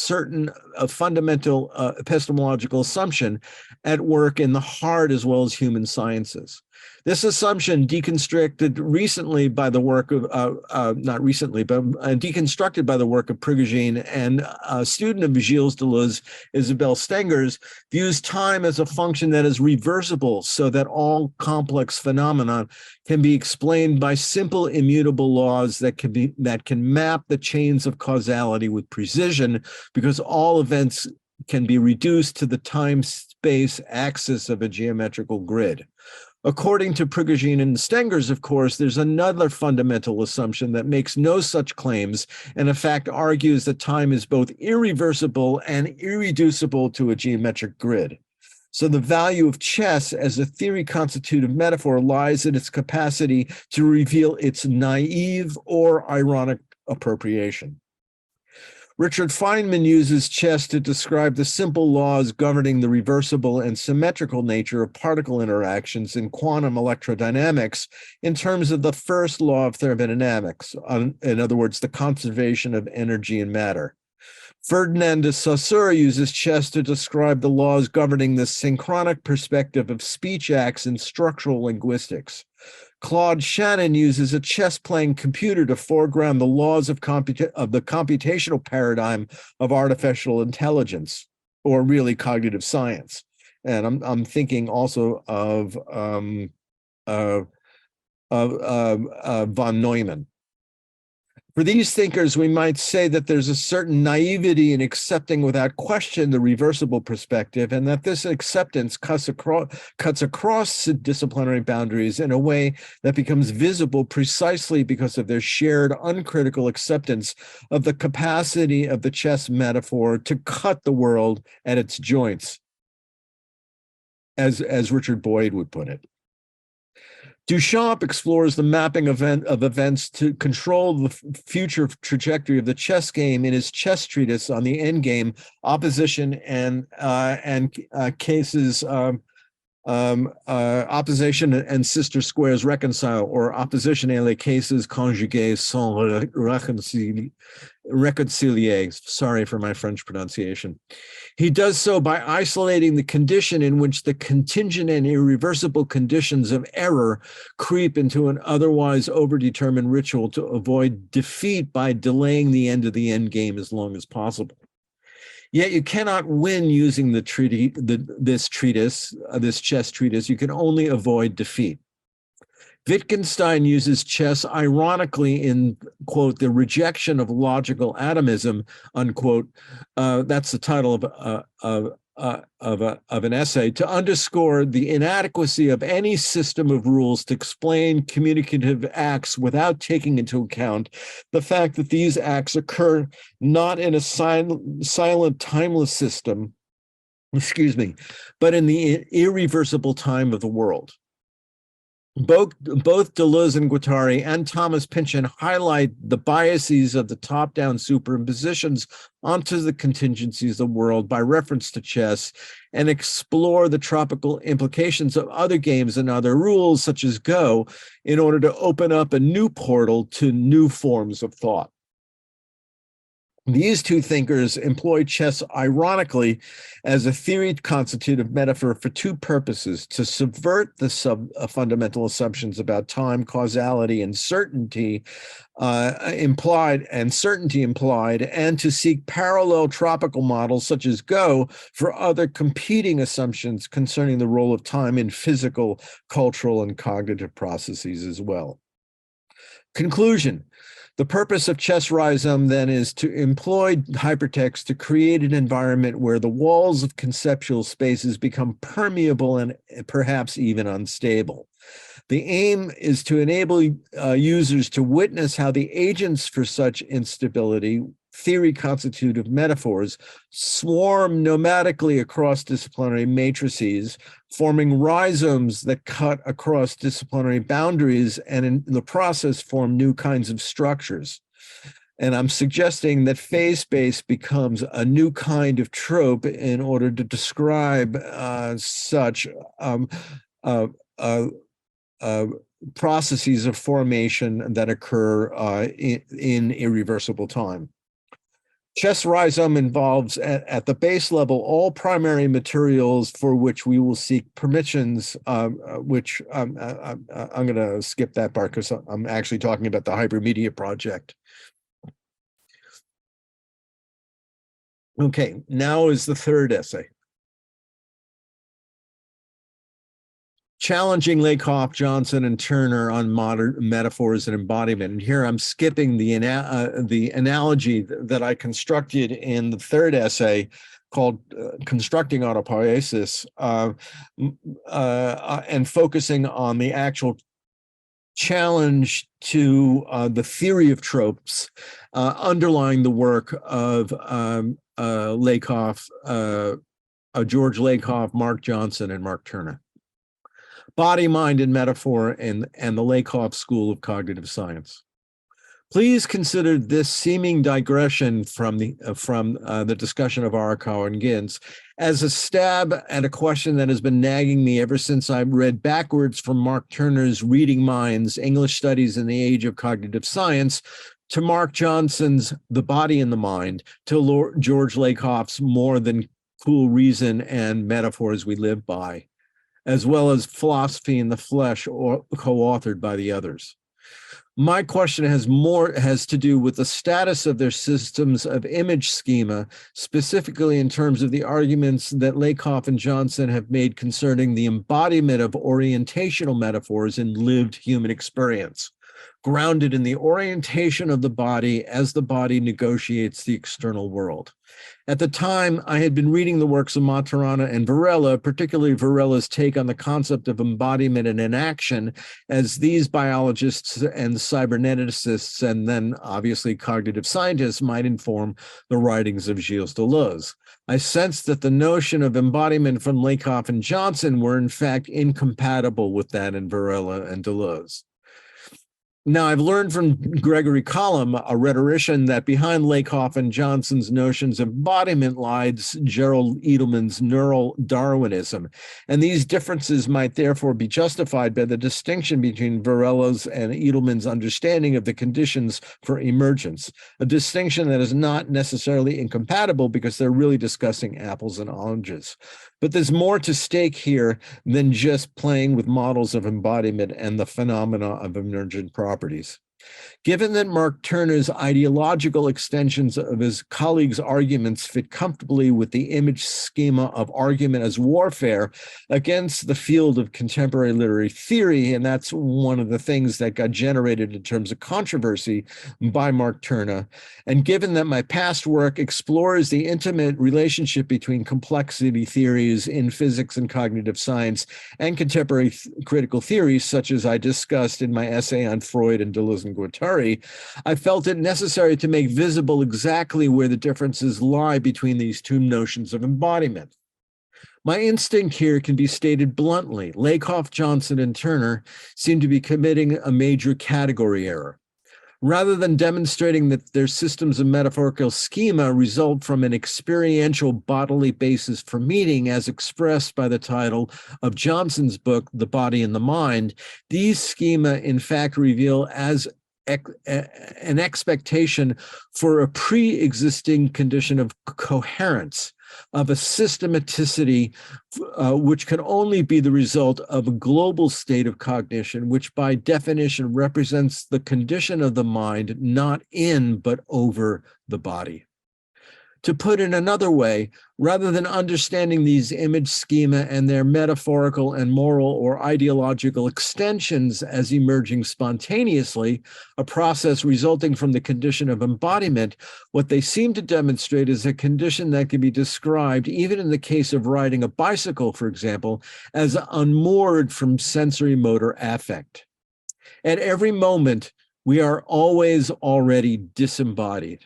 fundamental epistemological assumption at work in the hard as well as human sciences. This assumption, deconstructed recently by the work of, deconstructed by the work of Prigogine and a student of Gilles Deleuze, Isabelle Stengers, views time as a function that is reversible so that all complex phenomena can be explained by simple immutable laws that can map the chains of causality with precision, because all events can be reduced to the time-space axis of a geometrical grid. According to Prigogine and Stengers, of course, there's another fundamental assumption that makes no such claims and in fact argues that time is both irreversible and irreducible to a geometric grid. So the value of chess as a theory constitutive metaphor lies in its capacity to reveal its naive or ironic appropriation. Richard Feynman uses chess to describe the simple laws governing the reversible and symmetrical nature of particle interactions in quantum electrodynamics in terms of the first law of thermodynamics, in other words, the conservation of energy and matter. Ferdinand de Saussure uses chess to describe the laws governing the synchronic perspective of speech acts in structural linguistics. Claude Shannon uses a chess-playing computer to foreground the laws of the computational paradigm of artificial intelligence, or really cognitive science. And I'm thinking also of von Neumann. For these thinkers, we might say that there's a certain naivety in accepting without question the reversible perspective, and that this acceptance cuts across disciplinary boundaries in a way that becomes visible precisely because of their shared uncritical acceptance of the capacity of the chess metaphor to cut the world at its joints, as Richard Boyd would put it. Duchamp explores the mapping of events to control the future trajectory of the chess game in his chess treatise on the endgame, opposition and cases, opposition and sister squares reconcile, or opposition et les cases conjugués sont réconciliés. Sorry for my French pronunciation. He does so by isolating the condition in which the contingent and irreversible conditions of error creep into an otherwise overdetermined ritual to avoid defeat by delaying the end of the end game as long as possible. Yet you cannot win using this chess treatise. You can only avoid defeat. Wittgenstein uses chess ironically in, quote, the rejection of logical atomism, unquote. That's the title of an essay, to underscore the inadequacy of any system of rules to explain communicative acts without taking into account the fact that these acts occur not in a silent, timeless system, but in the irreversible time of the world. Both Deleuze and Guattari and Thomas Pynchon highlight the biases of the top-down superimpositions onto the contingencies of the world by reference to chess, and explore the tropical implications of other games and other rules, such as Go, in order to open up a new portal to new forms of thought. These two thinkers employ chess ironically as a theory-constitutive metaphor for two purposes: to subvert the fundamental assumptions about time, causality, and certainty implied, and to seek parallel tropical models such as Go for other competing assumptions concerning the role of time in physical, cultural, and cognitive processes as well. Conclusion. The purpose of chess rhizome, then, is to employ hypertext to create an environment where the walls of conceptual spaces become permeable and perhaps even unstable. The aim is to enable users to witness how the agents for such instability, theory-constitutive metaphors, swarm nomadically across disciplinary matrices, forming rhizomes that cut across disciplinary boundaries and in the process form new kinds of structures. And I'm suggesting that phase space becomes a new kind of trope in order to describe such processes of formation that occur in irreversible time. Chess rhizome involves, at the base level, all primary materials for which we will seek permissions, which I'm going to skip that part because I'm actually talking about the hypermedia project. Okay, now is the third essay. Challenging Lakoff, Johnson, and Turner on modern metaphors and embodiment. And here I'm skipping the analogy that I constructed in the third essay called Constructing Autopoiesis, and focusing on the actual challenge to the theory of tropes underlying the work of Lakoff, George Lakoff, Mark Johnson, and Mark Turner. Body, Mind, and Metaphor, and the Lakoff School of Cognitive Science. Please consider this seeming digression from the discussion of Arakawa and Gintz as a stab at a question that has been nagging me ever since I read backwards from Mark Turner's Reading Minds, English Studies in the Age of Cognitive Science, to Mark Johnson's The Body and the Mind, to George Lakoff's More Than Cool Reason and Metaphors We Live By, as well as Philosophy in the Flesh, or co-authored by the others. My question has to do with the status of their systems of image schema, specifically in terms of the arguments that Lakoff and Johnson have made concerning the embodiment of orientational metaphors in lived human experience. grounded in the orientation of the body as the body negotiates the external world. At the time, I had been reading the works of Maturana and Varela, particularly Varela's take on the concept of embodiment and inaction, as these biologists and cyberneticists, and then obviously cognitive scientists, might inform the writings of Gilles Deleuze. I sensed that the notion of embodiment from Lakoff and Johnson were in fact incompatible with that in Varela and Deleuze. Now, I've learned from Gregory Collum, a rhetorician, that behind Lakoff and Johnson's notions of embodiment lies Gerald Edelman's neural Darwinism, and these differences might therefore be justified by the distinction between Varela's and Edelman's understanding of the conditions for emergence, a distinction that is not necessarily incompatible because they're really discussing apples and oranges. But there's more to stake here than just playing with models of embodiment and the phenomena of emergent properties. Given that Mark Turner's ideological extensions of his colleagues' arguments fit comfortably with the image schema of argument as warfare against the field of contemporary literary theory, and that's one of the things that got generated in terms of controversy by Mark Turner, and given that my past work explores the intimate relationship between complexity theories in physics and cognitive science and contemporary critical theories, such as I discussed in my essay on Freud and Deleuze and Guattari, I felt it necessary to make visible exactly where the differences lie between these two notions of embodiment. My instinct here can be stated bluntly. Lakoff, Johnson, and Turner seem to be committing a major category error. Rather than demonstrating that their systems of metaphorical schema result from an experiential bodily basis for meaning, as expressed by the title of Johnson's book, The Body and the Mind, these schema in fact reveal as an expectation for a pre-existing condition of coherence, of a systematicity, which can only be the result of a global state of cognition, which by definition represents the condition of the mind, not in, but over the body. To put it another way, rather than understanding these image schema and their metaphorical and moral or ideological extensions as emerging spontaneously, a process resulting from the condition of embodiment, what they seem to demonstrate is a condition that can be described, even in the case of riding a bicycle, for example, as unmoored from sensory motor affect. At every moment, we are always already disembodied.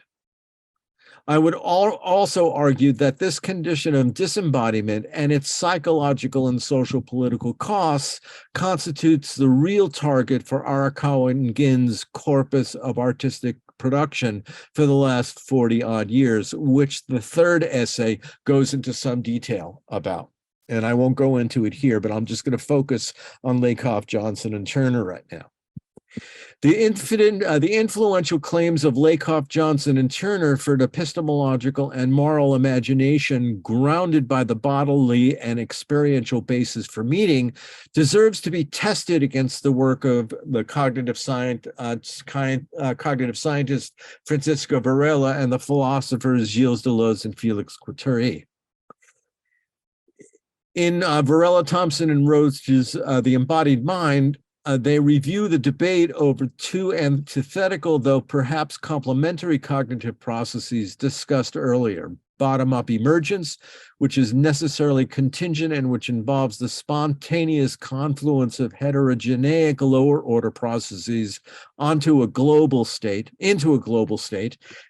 I would also argue that this condition of disembodiment and its psychological and social political costs constitutes the real target for Arakawa and Gin's corpus of artistic production for the last 40-odd years, which the third essay goes into some detail about. And I won't go into it here, but I'm just going to focus on Lakoff, Johnson, and Turner right now. The influential claims of Lakoff, Johnson, and Turner for an epistemological and moral imagination grounded by the bodily and experiential basis for meaning deserves to be tested against the work of the cognitive scientist Francisco Varela and the philosophers Gilles Deleuze and Félix Guattari. In Varela, Thompson, and Roach's The Embodied Mind, they review the debate over two antithetical, though perhaps complementary cognitive processes discussed earlier. Bottom-up emergence, which is necessarily contingent and which involves the spontaneous confluence of heterogeneic lower-order processes into a global state,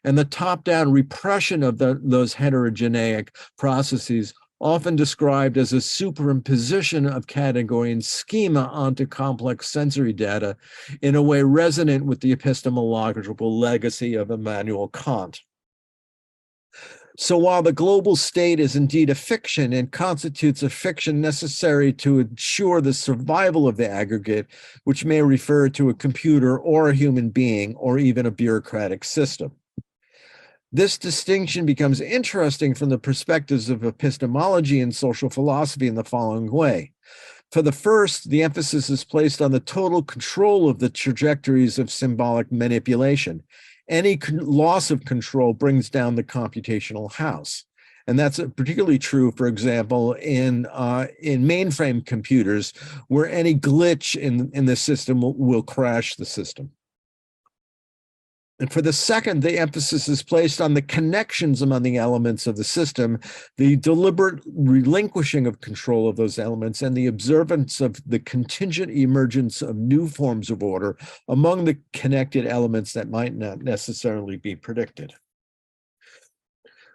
and the top-down repression of those heterogeneic processes, often described as a superimposition of category and schema onto complex sensory data in a way resonant with the epistemological legacy of Immanuel Kant. So while the global state is indeed a fiction and constitutes a fiction necessary to ensure the survival of the aggregate, which may refer to a computer or a human being or even a bureaucratic system, this distinction becomes interesting from the perspectives of epistemology and social philosophy in the following way. For the first, the emphasis is placed on the total control of the trajectories of symbolic manipulation. Any loss of control brings down the computational house. And that's particularly true, for example, in mainframe computers, where any glitch in the system will crash the system. And for the second, the emphasis is placed on the connections among the elements of the system, the deliberate relinquishing of control of those elements, and the observance of the contingent emergence of new forms of order among the connected elements that might not necessarily be predicted.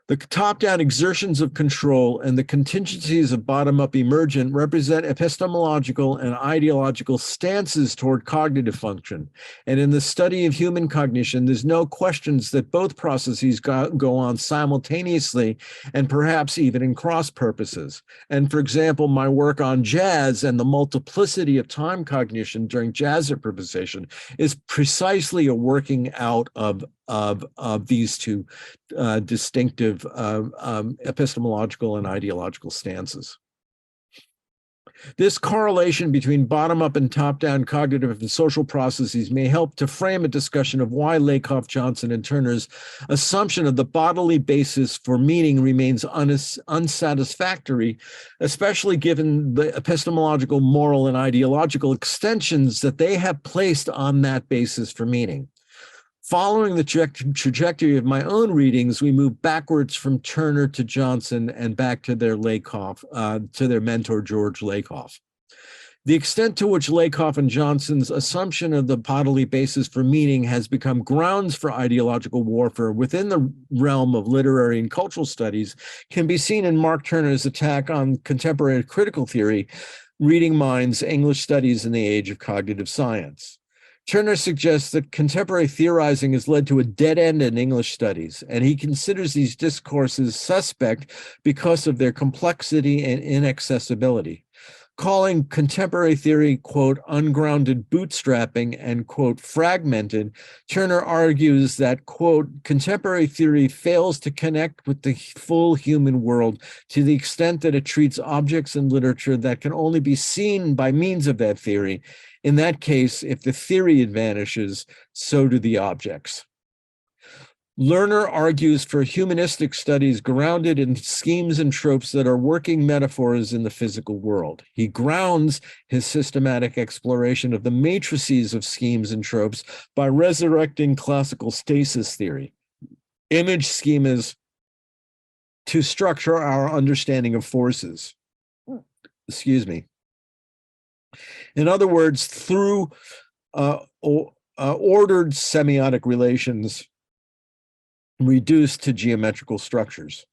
The top-down exertions of control and the contingencies of bottom-up emergent represent epistemological and ideological stances toward cognitive function. And in the study of human cognition, there's no questions that both processes go on simultaneously and perhaps even in cross purposes. And for example, my work on jazz and the multiplicity of time cognition during jazz improvisation is precisely a working out of these two distinctive epistemological and ideological stances. This correlation between bottom-up and top-down cognitive and social processes may help to frame a discussion of why Lakoff, Johnson, and Turner's assumption of the bodily basis for meaning remains unsatisfactory, especially given the epistemological, moral, and ideological extensions that they have placed on that basis for meaning. Following the trajectory of my own readings, we move backwards from Turner to Johnson and back to their Lakoff, to their mentor, George Lakoff. The extent to which Lakoff and Johnson's assumption of the bodily basis for meaning has become grounds for ideological warfare within the realm of literary and cultural studies can be seen in Mark Turner's attack on contemporary critical theory, Reading Minds, English Studies in the Age of Cognitive Science. Turner suggests that contemporary theorizing has led to a dead end in English studies, and he considers these discourses suspect because of their complexity and inaccessibility. Calling contemporary theory, quote, ungrounded bootstrapping and, quote, fragmented, Turner argues that, quote, contemporary theory fails to connect with the full human world to the extent that it treats objects in literature that can only be seen by means of that theory. In that case, if the theory vanishes, so do the objects. Lerner argues for humanistic studies grounded in schemes and tropes that are working metaphors in the physical world. He grounds his systematic exploration of the matrices of schemes and tropes by resurrecting classical stasis theory, image schemas to structure our understanding of forces. Excuse me. In other words, through ordered semiotic relations reduced to geometrical structures.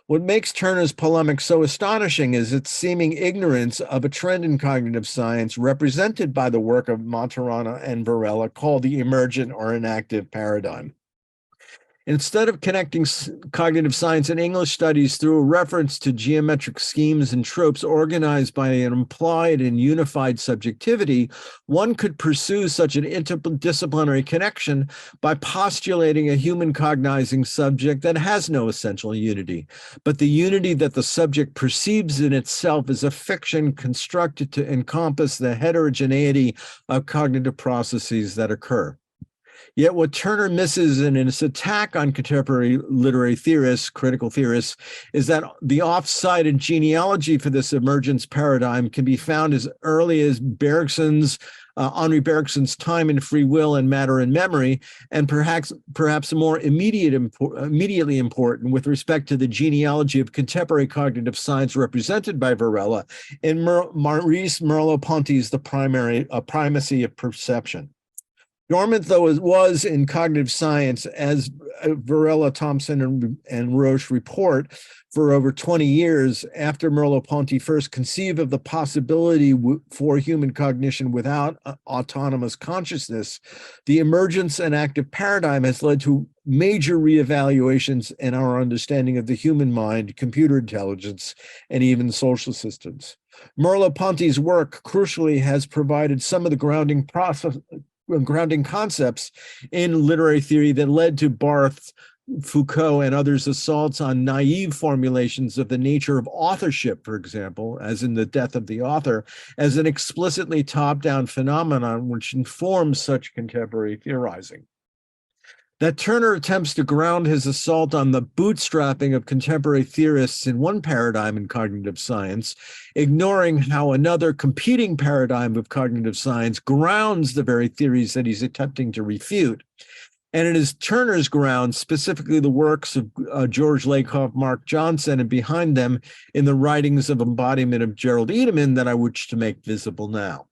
What makes Turner's polemic so astonishing is its seeming ignorance of a trend in cognitive science represented by the work of Maturana and Varela called the emergent or inactive paradigm. Instead of connecting cognitive science and English studies through a reference to geometric schemes and tropes organized by an implied and unified subjectivity, one could pursue such an interdisciplinary connection by postulating a human cognizing subject that has no essential unity, but the unity that the subject perceives in itself is a fiction constructed to encompass the heterogeneity of cognitive processes that occur. Yet what Turner misses in his attack on contemporary literary theorists, critical theorists, is that the off-sided genealogy for this emergence paradigm can be found as early as Henri Bergson's Time and Free Will and Matter and Memory, and perhaps more immediately important with respect to the genealogy of contemporary cognitive science represented by Varela in Maurice Merleau-Ponty's The Primacy of Perception. Dormant though it was in cognitive science, as Varela, Thompson, and Roche report, for over 20 years after Merleau-Ponty first conceived of the possibility for human cognition without autonomous consciousness, the emergence and active paradigm has led to major reevaluations in our understanding of the human mind, computer intelligence, and even social systems. Merleau-Ponty's work, crucially, has provided some of the grounding concepts in literary theory that led to Barthes, Foucault, and others' assaults on naive formulations of the nature of authorship, for example, as in The Death of the Author, as an explicitly top-down phenomenon which informs such contemporary theorizing. That Turner attempts to ground his assault on the bootstrapping of contemporary theorists in one paradigm in cognitive science, ignoring how another competing paradigm of cognitive science grounds the very theories that he's attempting to refute. And it is Turner's grounds, specifically the works of George Lakoff, Mark Johnson, and behind them in the writings of embodiment of Gerald Edelman, that I wish to make visible now.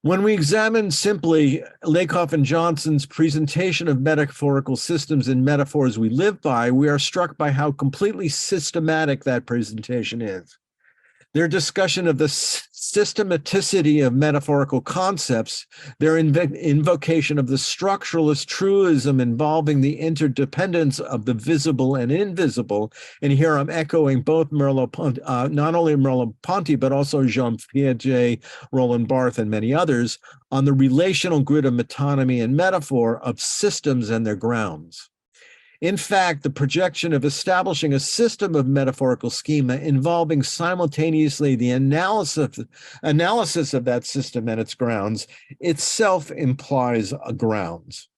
When we examine simply Lakoff and Johnson's presentation of metaphorical systems and metaphors we live by, we are struck by how completely systematic that presentation is. Their discussion of the systematicity of metaphorical concepts, their invocation of the structuralist truism involving the interdependence of the visible and invisible, and here I'm echoing both Merleau-Ponty, not only Merleau-Ponty, but also Jean Piaget, Roland Barthes, and many others, on the relational grid of metonymy and metaphor of systems and their grounds. In fact, the projection of establishing a system of metaphorical schema involving simultaneously the analysis of that system and its grounds itself implies a grounds.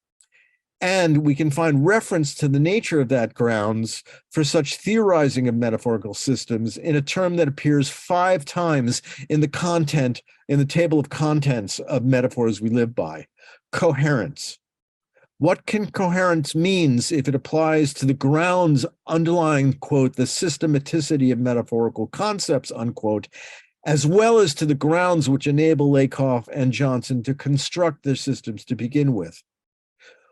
And we can find reference to the nature of that grounds for such theorizing of metaphorical systems in a term that appears 5 times in the table of contents of metaphors we live by: coherence. What can coherence means if it applies to the grounds underlying, quote, the systematicity of metaphorical concepts, unquote, as well as to the grounds which enable Lakoff and Johnson to construct their systems to begin with?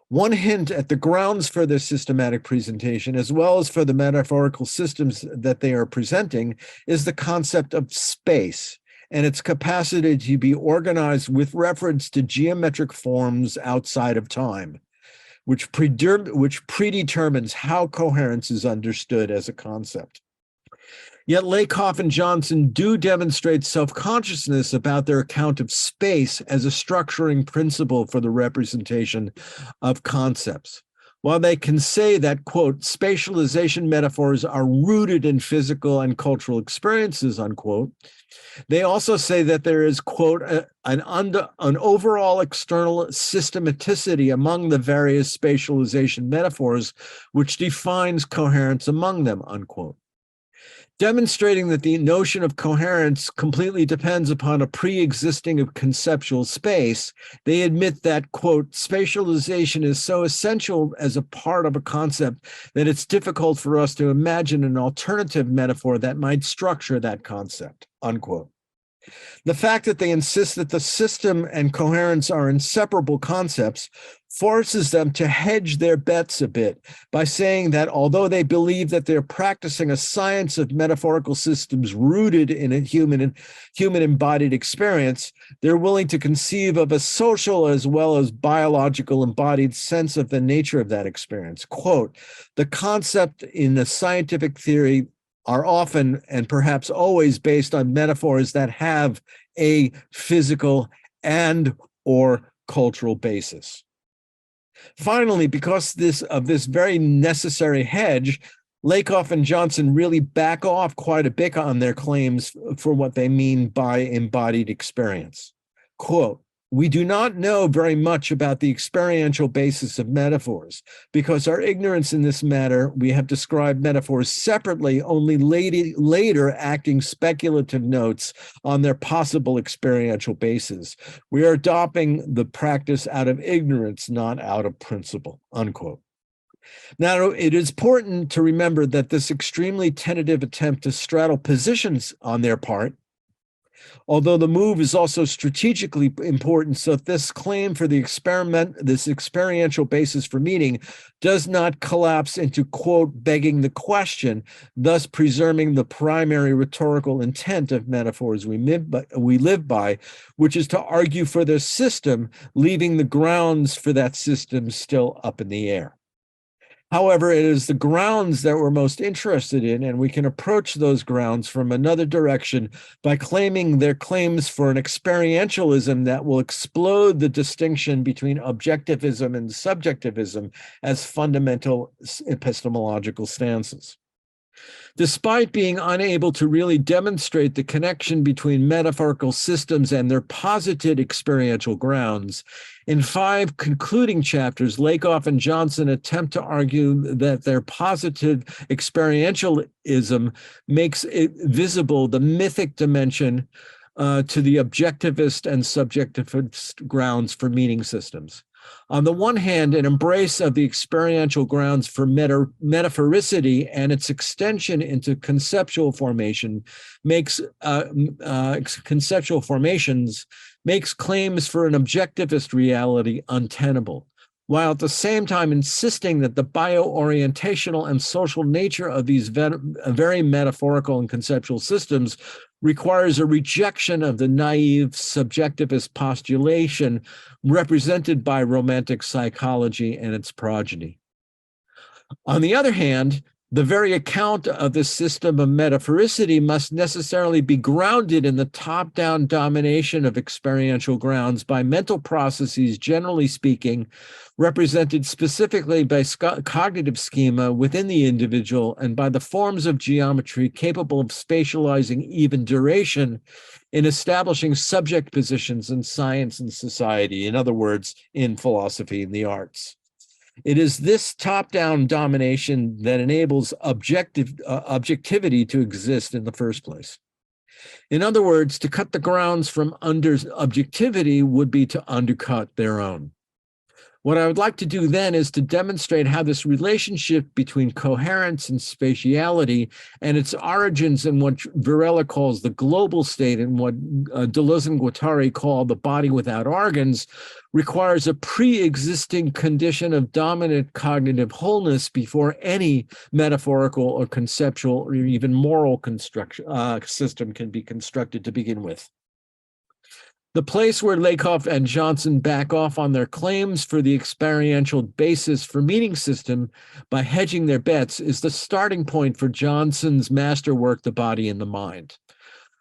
One hint at the grounds for their systematic presentation, as well as for the metaphorical systems that they are presenting, is the concept of space and its capacity to be organized with reference to geometric forms outside of time, which predetermines how coherence is understood as a concept. Yet Lakoff and Johnson do demonstrate self-consciousness about their account of space as a structuring principle for the representation of concepts. While they can say that, quote, spatialization metaphors are rooted in physical and cultural experiences, unquote, they also say that there is, quote, an overall external systematicity among the various spatialization metaphors, which defines coherence among them, unquote. Demonstrating that the notion of coherence completely depends upon a pre-existing of conceptual space, they admit that, quote, spatialization is so essential as a part of a concept that it's difficult for us to imagine an alternative metaphor that might structure that concept, unquote. The fact that they insist that the system and coherence are inseparable concepts forces them to hedge their bets a bit by saying that although they believe that they're practicing a science of metaphorical systems rooted in a human embodied experience, they're willing to conceive of a social as well as biological embodied sense of the nature of that experience. Quote, the concept in the scientific theory are often and perhaps always based on metaphors that have a physical and or cultural basis. Finally, because of this very necessary hedge, Lakoff and Johnson really back off quite a bit on their claims for what they mean by embodied experience. Quote, we do not know very much about the experiential basis of metaphors. Because our ignorance in this matter, we have described metaphors separately, only later acting speculative notes on their possible experiential basis. We are adopting the practice out of ignorance, not out of principle, unquote. Now, it is important to remember that this extremely tentative attempt to straddle positions on their part, although the move is also strategically important, so this claim for this experiential basis for meaning does not collapse into, quote, begging the question, thus preserving the primary rhetorical intent of metaphors we live by, which is to argue for their system, leaving the grounds for that system still up in the air. However, it is the grounds that we're most interested in, and we can approach those grounds from another direction by claiming their claims for an experientialism that will explode the distinction between objectivism and subjectivism as fundamental epistemological stances. Despite being unable to really demonstrate the connection between metaphorical systems and their posited experiential grounds, in 5 concluding chapters, Lakoff and Johnson attempt to argue that their positive experientialism makes it visible the mythic dimension to the objectivist and subjectivist grounds for meaning systems. On the one hand, an embrace of the experiential grounds for metaphoricity and its extension into conceptual formation makes conceptual formations makes claims for an objectivist reality untenable, while at the same time insisting that the bio-orientational and social nature of these very metaphorical and conceptual systems requires a rejection of the naive subjectivist postulation represented by romantic psychology and its progeny. On the other hand, the very account of the system of metaphoricity must necessarily be grounded in the top-down domination of experiential grounds by mental processes, generally speaking, represented specifically by cognitive schema within the individual and by the forms of geometry capable of spatializing even duration in establishing subject positions in science and society, in other words, in philosophy and the arts. It is this top-down domination that enables objectivity to exist in the first place. In other words, to cut the grounds from under objectivity would be to undercut their own. What I would like to do then is to demonstrate how this relationship between coherence and spatiality and its origins in what Varela calls the global state and what Deleuze and Guattari call the body without organs requires a pre-existing condition of dominant cognitive wholeness before any metaphorical or conceptual or even moral system can be constructed to begin with. The place where Lakoff and Johnson back off on their claims for the experiential basis for meaning system by hedging their bets is the starting point for Johnson's masterwork, The Body and the Mind.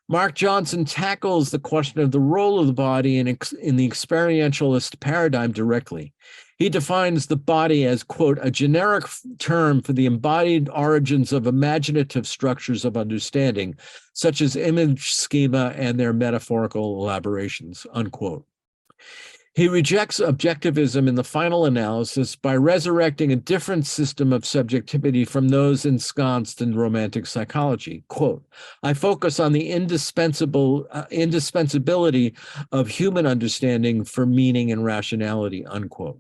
Mark Johnson tackles the question of the role of the body in the experientialist paradigm directly. He defines the body as, quote, a generic term for the embodied origins of imaginative structures of understanding, such as image schema and their metaphorical elaborations, unquote. He rejects objectivism in the final analysis by resurrecting a different system of subjectivity from those ensconced in romantic psychology. Quote, I focus on the indispensability of human understanding for meaning and rationality, unquote.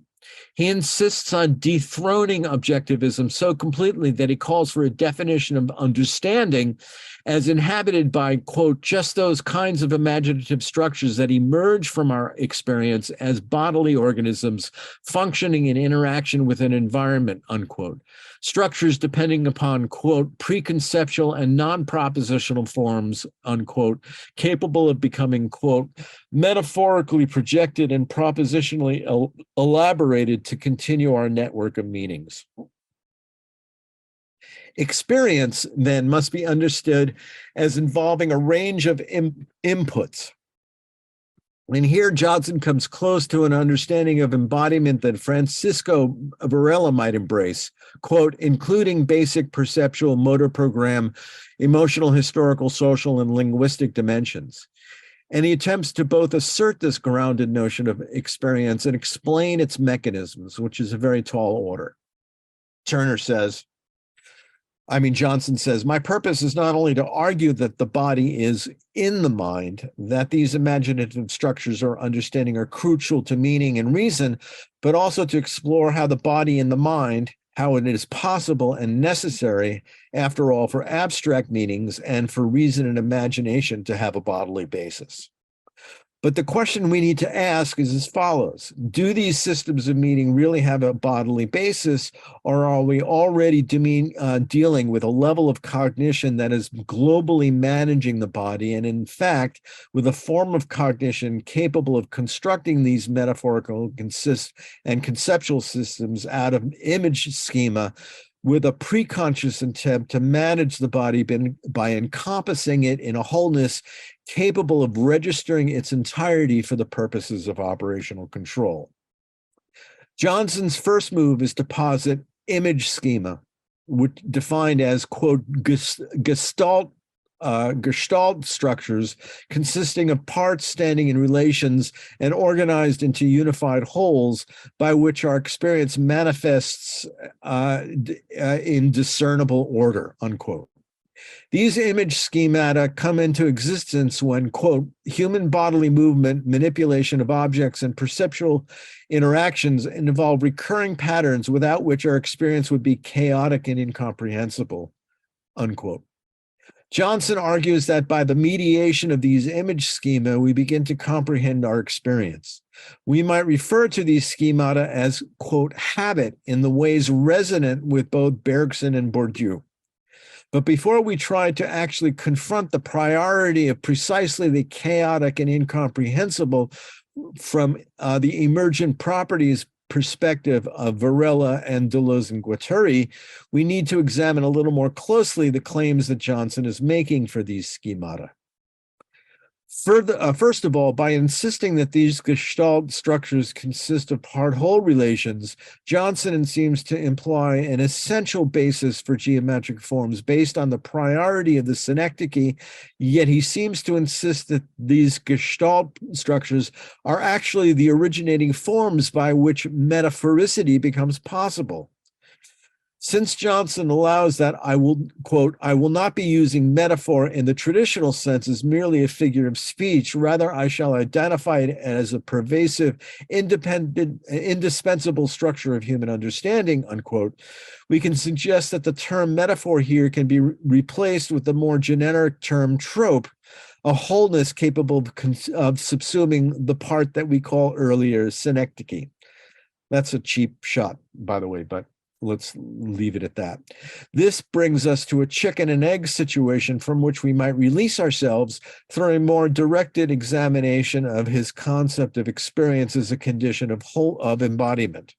He insists on dethroning objectivism so completely that he calls for a definition of understanding as inhabited by, quote, just those kinds of imaginative structures that emerge from our experience as bodily organisms functioning in interaction with an environment, unquote. Structures depending upon, quote, preconceptual and non-propositional forms, unquote, capable of becoming, quote, metaphorically projected and propositionally elaborated to continue our network of meanings. Experience, then, must be understood as involving a range of inputs. And here Johnson comes close to an understanding of embodiment that Francisco Varela might embrace, quote, including basic perceptual motor program, emotional, historical, social, and linguistic dimensions. And he attempts to both assert this grounded notion of experience and explain its mechanisms, which is a very tall order. Johnson says, my purpose is not only to argue that the body is in the mind, that these imaginative structures or understanding are crucial to meaning and reason, but also to explore how the body and the mind, how it is possible and necessary, after all, for abstract meanings and for reason and imagination to have a bodily basis. But the question we need to ask is as follows. Do these systems of meaning really have a bodily basis, or are we already dealing with a level of cognition that is globally managing the body, and in fact, with a form of cognition capable of constructing these metaphorical and conceptual systems out of image schema with a preconscious attempt to manage the body by encompassing it in a wholeness capable of registering its entirety for the purposes of operational control. Johnson's first move is to posit image schema, which defined as, quote, Gestalt structures consisting of parts standing in relations and organized into unified wholes by which our experience manifests in discernible order, unquote. These image schemata come into existence when, quote, human bodily movement, manipulation of objects, and perceptual interactions involve recurring patterns without which our experience would be chaotic and incomprehensible, unquote. Johnson argues that by the mediation of these image schema, we begin to comprehend our experience. We might refer to these schemata as, quote, habit in the ways resonant with both Bergson and Bourdieu. But before we try to actually confront the priority of precisely the chaotic and incomprehensible from the emergent properties perspective of Varela and Deleuze and Guattari, we need to examine a little more closely the claims that Johnson is making for these schemata. First of all, by insisting that these Gestalt structures consist of part-whole relations, Johnson seems to imply an essential basis for geometric forms based on the priority of the synecdoche, yet he seems to insist that these Gestalt structures are actually the originating forms by which metaphoricity becomes possible. Since Johnson allows that, I will, quote, I will not be using metaphor in the traditional sense as merely a figure of speech. Rather, I shall identify it as a pervasive, independent, indispensable structure of human understanding, unquote. We can suggest that the term metaphor here can be replaced with the more generic term trope, a wholeness capable of subsuming the part that we call earlier synecdoche. That's a cheap shot, by the way, but let's leave it at that. This brings us to a chicken and egg situation from which we might release ourselves through a more directed examination of his concept of experience as a condition of embodiment.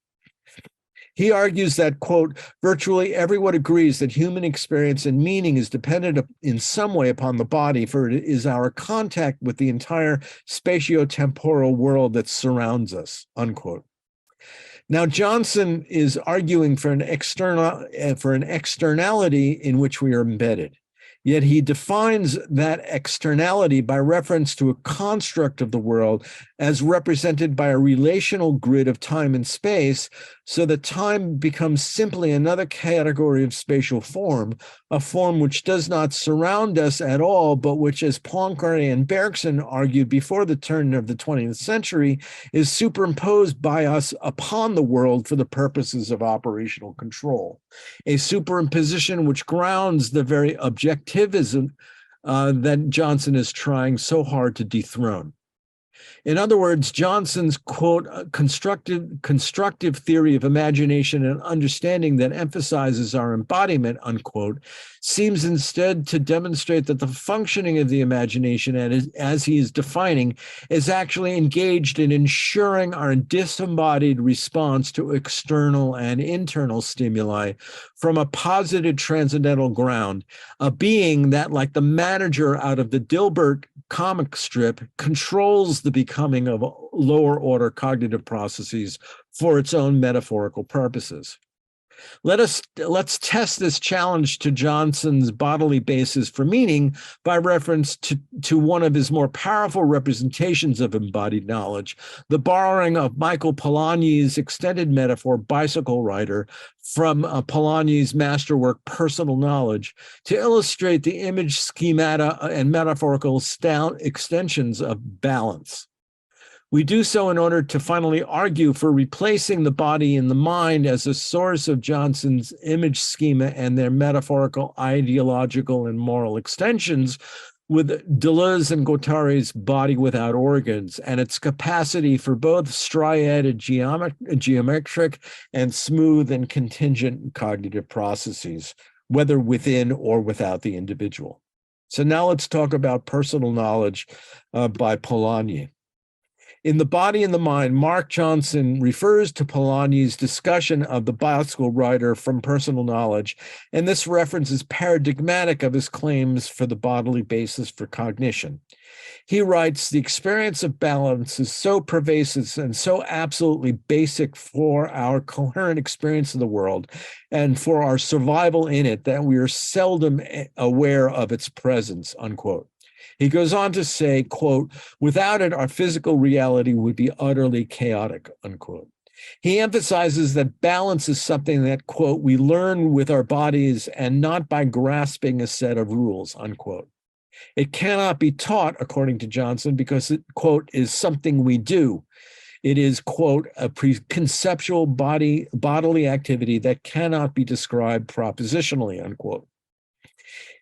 He argues that, quote, virtually everyone agrees that human experience and meaning is dependent in some way upon the body, for it is our contact with the entire spatio-temporal world that surrounds us, unquote. Now, Johnson is arguing for an externality in which we are embedded. Yet he defines that externality by reference to a construct of the world as represented by a relational grid of time and space, so that time becomes simply another category of spatial form, a form which does not surround us at all, but which, as Poincaré and Bergson argued before the turn of the 20th century, is superimposed by us upon the world for the purposes of operational control. A superimposition which grounds the very objectivism that Johnson is trying so hard to dethrone. In other words, Johnson's, quote, constructive theory of imagination and understanding that emphasizes our embodiment, unquote, seems instead to demonstrate that the functioning of the imagination, as he is defining, is actually engaged in ensuring our disembodied response to external and internal stimuli from a posited transcendental ground, a being that, like the manager out of the Dilbert comic strip, controls the becoming of lower order cognitive processes for its own metaphorical purposes. Let's test this challenge to Johnson's bodily basis for meaning by reference to one of his more powerful representations of embodied knowledge, the borrowing of Michael Polanyi's extended metaphor bicycle rider from Polanyi's masterwork Personal Knowledge to illustrate the image schemata and metaphorical extensions of balance. We do so in order to finally argue for replacing the body and the mind as a source of Johnson's image schema and their metaphorical, ideological, and moral extensions with Deleuze and Guattari's body without organs and its capacity for both striated geometric and smooth and contingent cognitive processes, whether within or without the individual. So now let's talk about Personal Knowledge by Polanyi. In The Body and the Mind, Mark Johnson refers to Polanyi's discussion of the bicycle rider from personal knowledge, and this reference is paradigmatic of his claims for the bodily basis for cognition. He writes, the experience of balance is so pervasive and so absolutely basic for our coherent experience of the world and for our survival in it that we are seldom aware of its presence, unquote. He goes on to say, quote, without it, our physical reality would be utterly chaotic, unquote. He emphasizes that balance is something that, quote, we learn with our bodies and not by grasping a set of rules, unquote. It cannot be taught, according to Johnson, because it, quote, is something we do. It is, quote, a preconceptual bodily activity that cannot be described propositionally, unquote.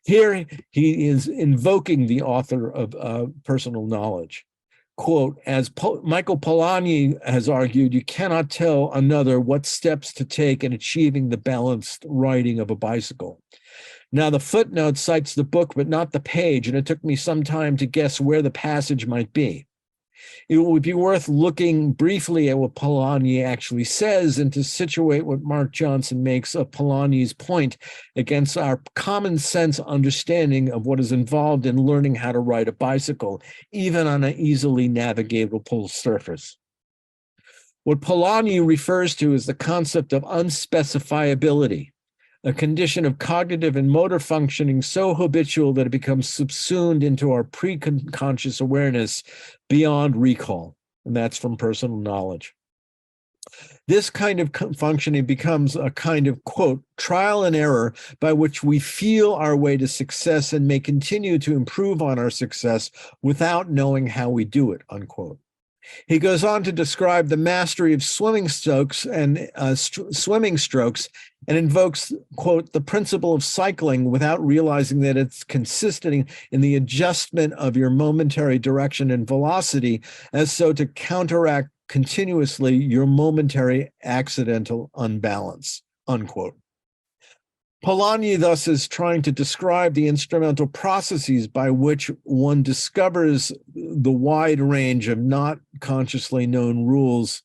Here he is invoking the author of Personal Knowledge. Quote, as Michael Polanyi has argued, you cannot tell another what steps to take in achieving the balanced riding of a bicycle. Now, the footnote cites the book, but not the page, and it took me some time to guess where the passage might be. It would be worth looking briefly at what Polanyi actually says and to situate what Mark Johnson makes of Polanyi's point against our common sense understanding of what is involved in learning how to ride a bicycle, even on an easily navigable surface. What Polanyi refers to is the concept of unspecifiability, a condition of cognitive and motor functioning so habitual that it becomes subsumed into our pre-conscious awareness beyond recall. And that's from Personal Knowledge. This kind of functioning becomes a kind of, quote, trial and error by which we feel our way to success and may continue to improve on our success without knowing how we do it, unquote. He goes on to describe the mastery of swimming strokes and invokes, quote, the principle of cycling without realizing that it's consisting in the adjustment of your momentary direction and velocity as so to counteract continuously your momentary accidental unbalance, unquote. Polanyi thus is trying to describe the instrumental processes by which one discovers the wide range of not consciously known rules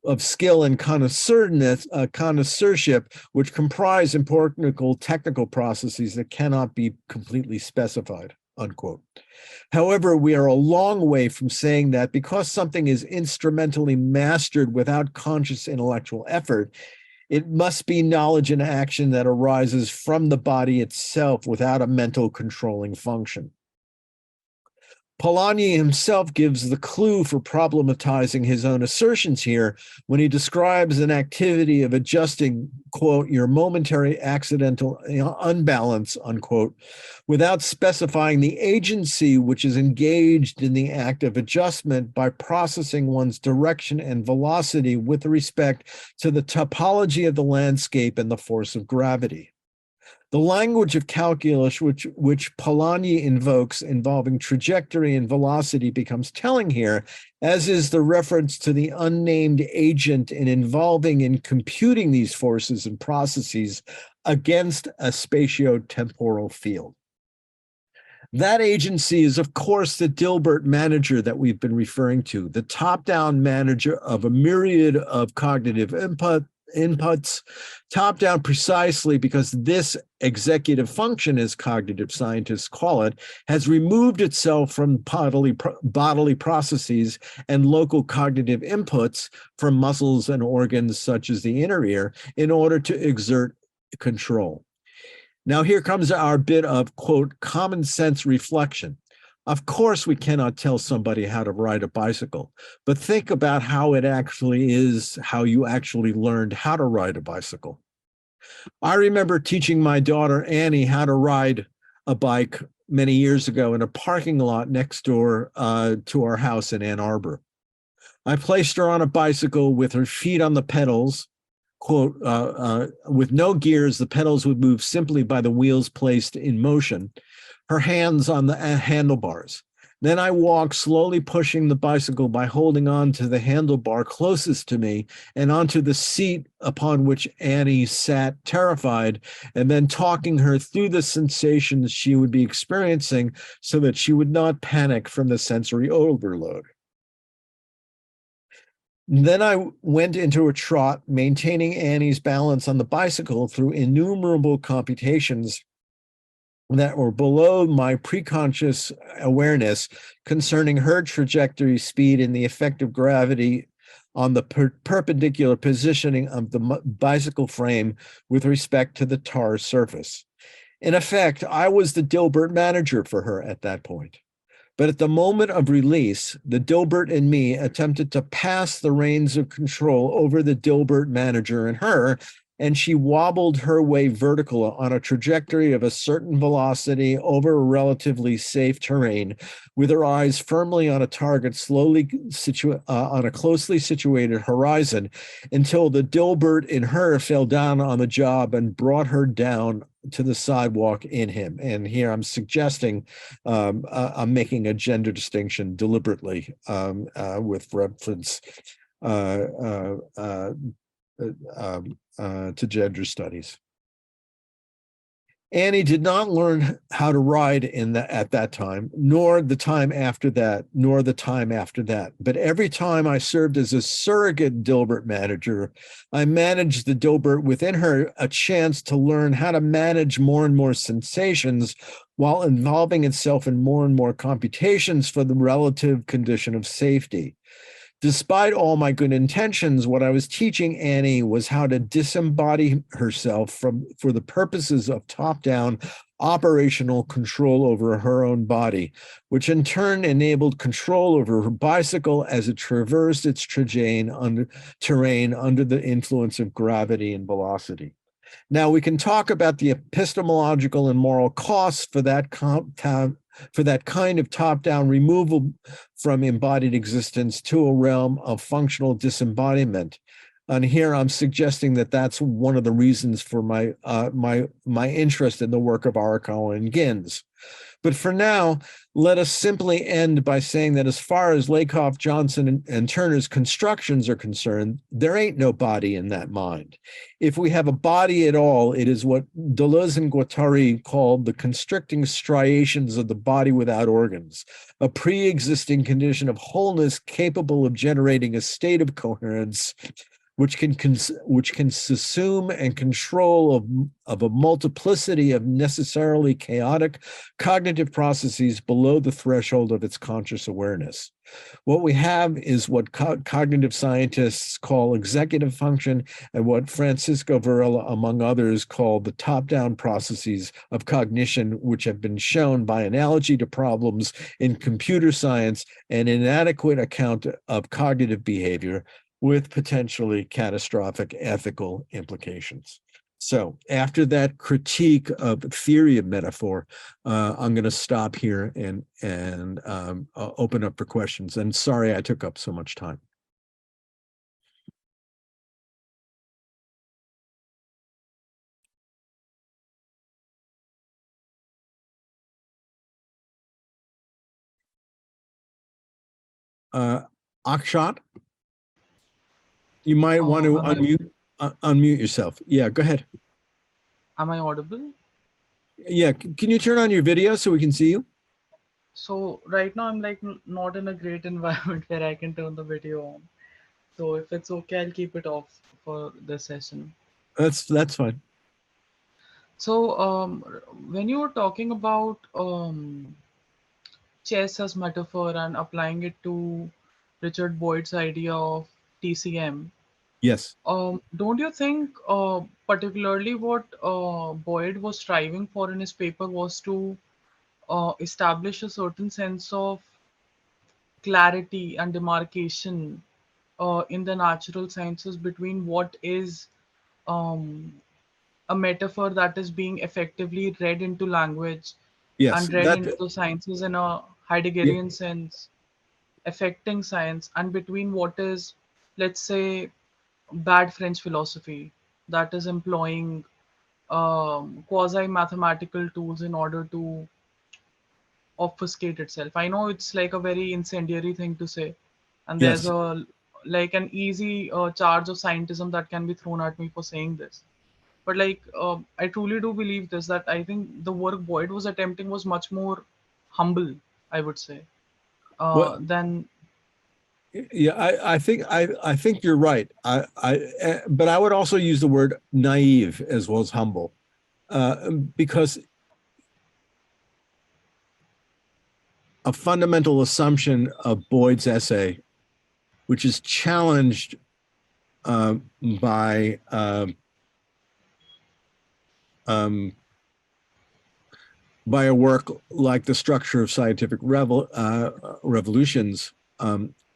of skill and connoisseurship, which comprise important technical processes that cannot be completely specified, unquote. However, we are a long way from saying that because something is instrumentally mastered without conscious intellectual effort, it must be knowledge and action that arises from the body itself without a mental controlling function. Polanyi himself gives the clue for problematizing his own assertions here when he describes an activity of adjusting, quote, your momentary accidental unbalance, unquote, without specifying the agency which is engaged in the act of adjustment by processing one's direction and velocity with respect to the topology of the landscape and the force of gravity. The language of calculus which Polanyi invokes involving trajectory and velocity becomes telling here, as is the reference to the unnamed agent in computing these forces and processes against a spatio-temporal field. That agency is, of course, the Dilbert manager that we've been referring to, the top-down manager of a myriad of cognitive inputs, top-down precisely because this executive function, as cognitive scientists call it, has removed itself from bodily processes and local cognitive inputs from muscles and organs such as the inner ear in order to exert control. Now here comes our bit of, quote, common sense reflection. Of course, we cannot tell somebody how to ride a bicycle, but think about how it actually is, how you actually learned how to ride a bicycle. I remember teaching my daughter Annie how to ride a bike many years ago in a parking lot next door to our house in Ann Arbor. I placed her on a bicycle with her feet on the pedals, quote, with no gears, the pedals would move simply by the wheels placed in motion, her hands on the handlebars. Then I walked, slowly pushing the bicycle by holding on to the handlebar closest to me and onto the seat upon which Annie sat terrified, and then talking her through the sensations she would be experiencing so that she would not panic from the sensory overload. Then I went into a trot, maintaining Annie's balance on the bicycle through innumerable computations that were below my preconscious awareness concerning her trajectory, speed, and the effect of gravity on the perpendicular positioning of the bicycle frame with respect to the tar surface. In effect, I was the Dilbert manager for her at that point. But at the moment of release, the Dilbert in me attempted to pass the reins of control over the Dilbert manager in her, and she wobbled her way vertical on a trajectory of a certain velocity over a relatively safe terrain, with her eyes firmly on a target on a closely situated horizon, until the Dilbert in her fell down on the job and brought her down to the sidewalk in him. And here I'm suggesting I'm making a gender distinction deliberately with reference to gender studies. Annie did not learn how to ride at that time, nor the time after that. But every time I served as a surrogate Dilbert manager, I managed the Dilbert within her a chance to learn how to manage more and more sensations while involving itself in more and more computations for the relative condition of safety. Despite all my good intentions, what I was teaching Annie was how to disembody herself for the purposes of top-down operational control over her own body, which in turn enabled control over her bicycle as it traversed its terrain under the influence of gravity and velocity. Now we can talk about the epistemological and moral costs for that kind of top-down removal from embodied existence to a realm of functional disembodiment. And here I'm suggesting that that's one of the reasons for my interest in the work of Arakawa and Gins. But for now, let us simply end by saying that as far as Lakoff, Johnson, and Turner's constructions are concerned, there ain't no body in that mind. If we have a body at all, it is what Deleuze and Guattari called the constricting striations of the body without organs, a pre-existing condition of wholeness capable of generating a state of coherence which can subsume and control of a multiplicity of necessarily chaotic cognitive processes below the threshold of its conscious awareness. What we have is what cognitive scientists call executive function, and what Francisco Varela, among others, called the top-down processes of cognition, which have been shown by analogy to problems in computer science an inadequate account of cognitive behavior, with potentially catastrophic ethical implications. So after that critique of theory of metaphor, I'm going to stop here and open up for questions. And sorry I took up so much time. Akshat, you might want to unmute yourself. Yeah, go ahead. Am I audible? Yeah, can you turn on your video so we can see you? So right now I'm like not in a great environment where I can turn the video on. So if it's okay, I'll keep it off for this session. That's fine. So when you were talking about chess as metaphor and applying it to Richard Boyd's idea of TCM, yes, don't you think particularly what Boyd was striving for in his paper was to establish a certain sense of clarity and demarcation in the natural sciences between what is um, a metaphor that is being effectively read into language yes, and read into the sciences in a yeah, Heideggerian sense, affecting science, and between what is, let's say, bad French philosophy that is employing quasi mathematical tools in order to obfuscate itself. I know it's like a very incendiary thing to say, and there's yes. a like an easy charge of scientism that can be thrown at me for saying this. But like I truly do believe this, that I think the work Boyd was attempting was much more humble, I would say, What than Yeah, I think you're right. But I would also use the word naive as well as humble, because a fundamental assumption of Boyd's essay, which is challenged uh, by um, by a work like The Structure of Scientific Revolutions,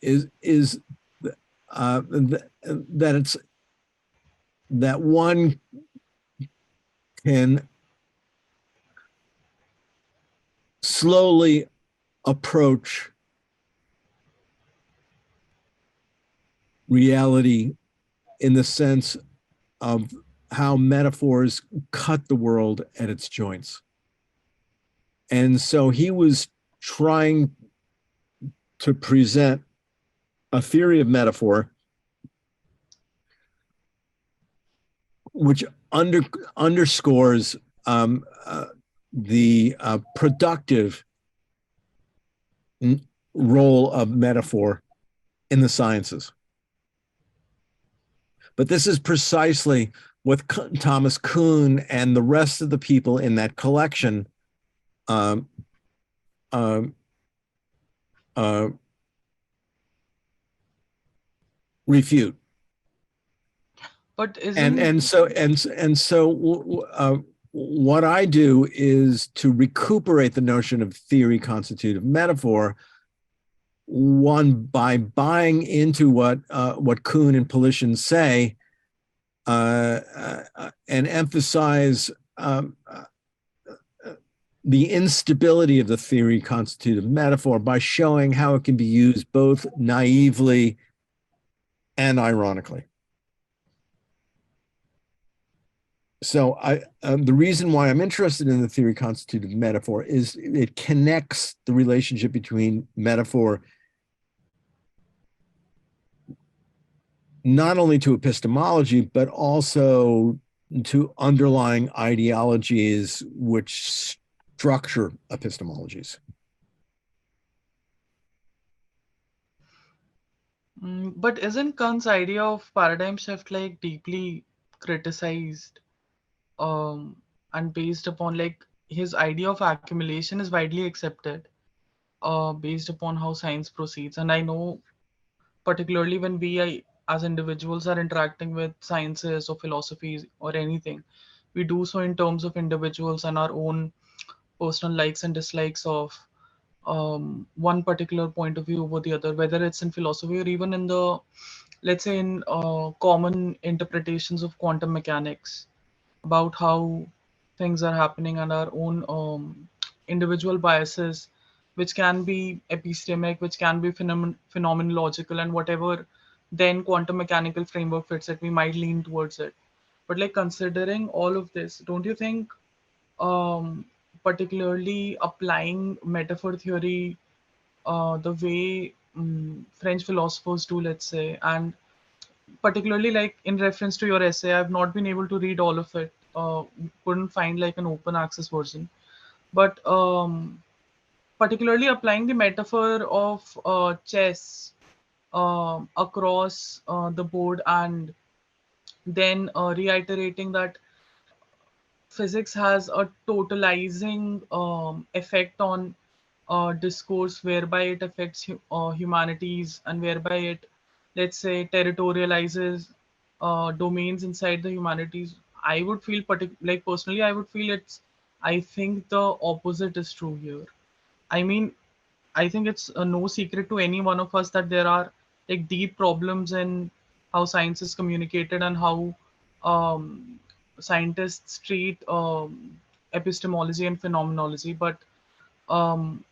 is that it's that one can slowly approach reality in the sense of how metaphors cut the world at its joints. And so he was trying to present a theory of metaphor which underscores the productive role of metaphor in the sciences. But this is precisely what Thomas Kuhn and the rest of the people in that collection um, um, uh, refute. But isn't What I do is to recuperate the notion of theory constitutive metaphor, one by buying into what Kuhn and Politian say, and emphasize the instability of the theory constitutive metaphor by showing how it can be used both naively and ironically. So the reason why I'm interested in the theory constitutive metaphor is it connects the relationship between metaphor not only to epistemology, but also to underlying ideologies which structure epistemologies. but isn't Kant's idea of paradigm shift like deeply criticized, um, and based upon like his idea of accumulation is widely accepted, based upon how science proceeds. And I know particularly when as individuals are interacting with sciences or philosophies or anything, we do so in terms of individuals and our own personal likes and dislikes of one particular point of view over the other, whether it's in philosophy or even in the, let's say, in common interpretations of quantum mechanics, about how things are happening and our own individual biases, which can be epistemic, which can be phenomenological, and whatever then quantum mechanical framework fits it, we might lean towards it. But like considering all of this, don't you think, um, particularly applying metaphor theory the way French philosophers do, let's say, and particularly like in reference to your essay, I've not been able to read all of it. Couldn't find like an open access version, but particularly applying the metaphor of chess across the board, and then reiterating that physics has a totalizing effect on discourse, whereby it affects humanities, and whereby it, let's say, territorializes domains inside the humanities. I would feel like personally, I would feel I think the opposite is true here. I mean, I think it's no secret to any one of us that there are like deep problems in how science is communicated and how um, scientists treat epistemology and phenomenology. But um,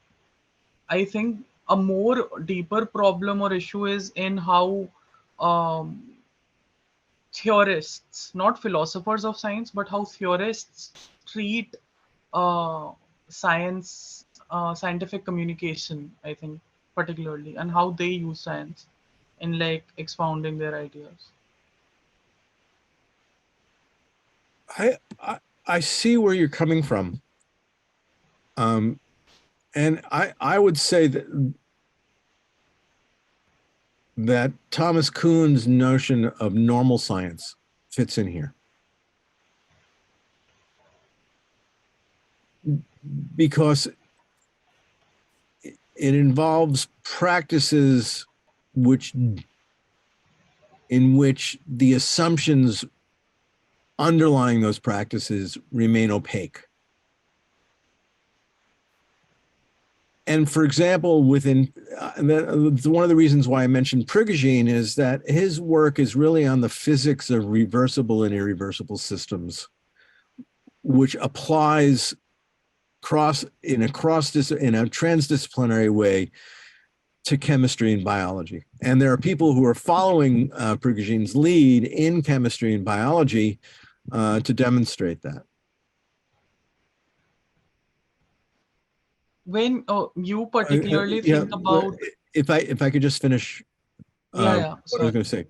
I think a more deeper problem or issue is in how um, theorists, not philosophers of science, but how theorists treat uh, science, scientific communication, I think, particularly, and how they use science in like expounding their ideas. I see where you're coming from. And I would say that that Thomas Kuhn's notion of normal science fits in here. Because it involves practices in which the assumptions underlying those practices remain opaque. And for example, within one of the reasons why I mentioned Prigogine is that his work is really on the physics of reversible and irreversible systems, which applies in a transdisciplinary way to chemistry and biology. And there are people who are following Prigogine's lead in chemistry and biology to demonstrate that. When you particularly think about, if I could just finish what I was going to say.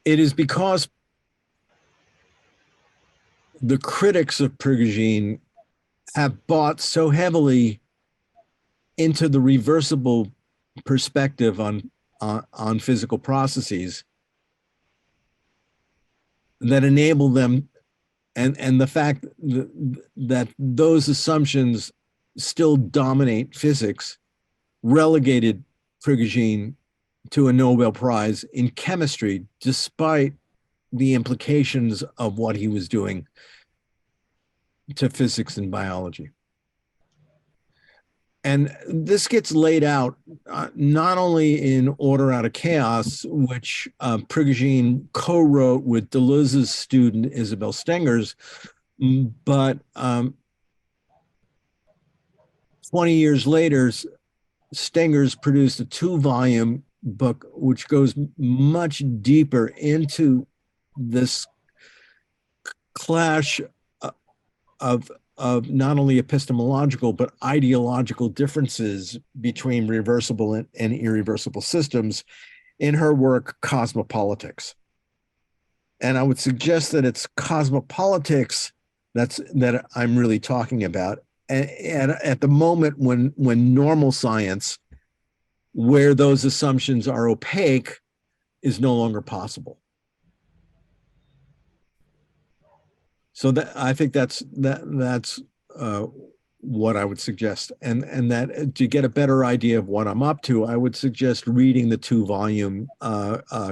It is because the critics of Prigogine have bought so heavily into the reversible perspective on physical processes that enable them, and the fact that those assumptions still dominate physics relegated Prigogine to a Nobel Prize in chemistry, despite the implications of what he was doing to physics and biology. And this gets laid out not only in Order Out of Chaos, which Prigogine co-wrote with Deleuze's student Isabel Stengers, but 20 years later, Stengers produced a 2-volume book which goes much deeper into this clash of not only epistemological but ideological differences between reversible and irreversible systems in her work Cosmopolitics. And I would suggest that it's cosmopolitics that I'm really talking about. And at the moment when normal science, where those assumptions are opaque, is no longer possible. So that I think that's what I would suggest, and that to get a better idea of what I'm up to, I would suggest reading the 2-volume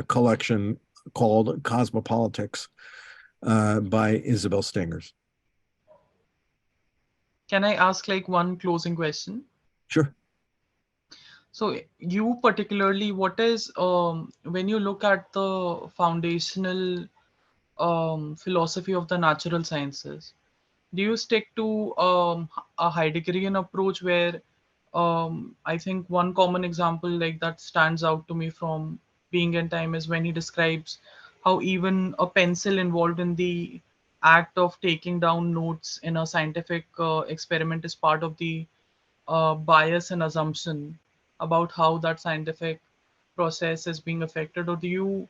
collection called Cosmopolitics by Isabel Stengers. can I ask like one closing question? Sure. So you particularly, what is when you look at the foundational philosophy of the natural sciences, do you stick to a Heideggerian approach where I think one common example like that stands out to me from Being and Time is when he describes how even a pencil involved in the act of taking down notes in a scientific experiment is part of the bias and assumption about how that scientific process is being affected, or do you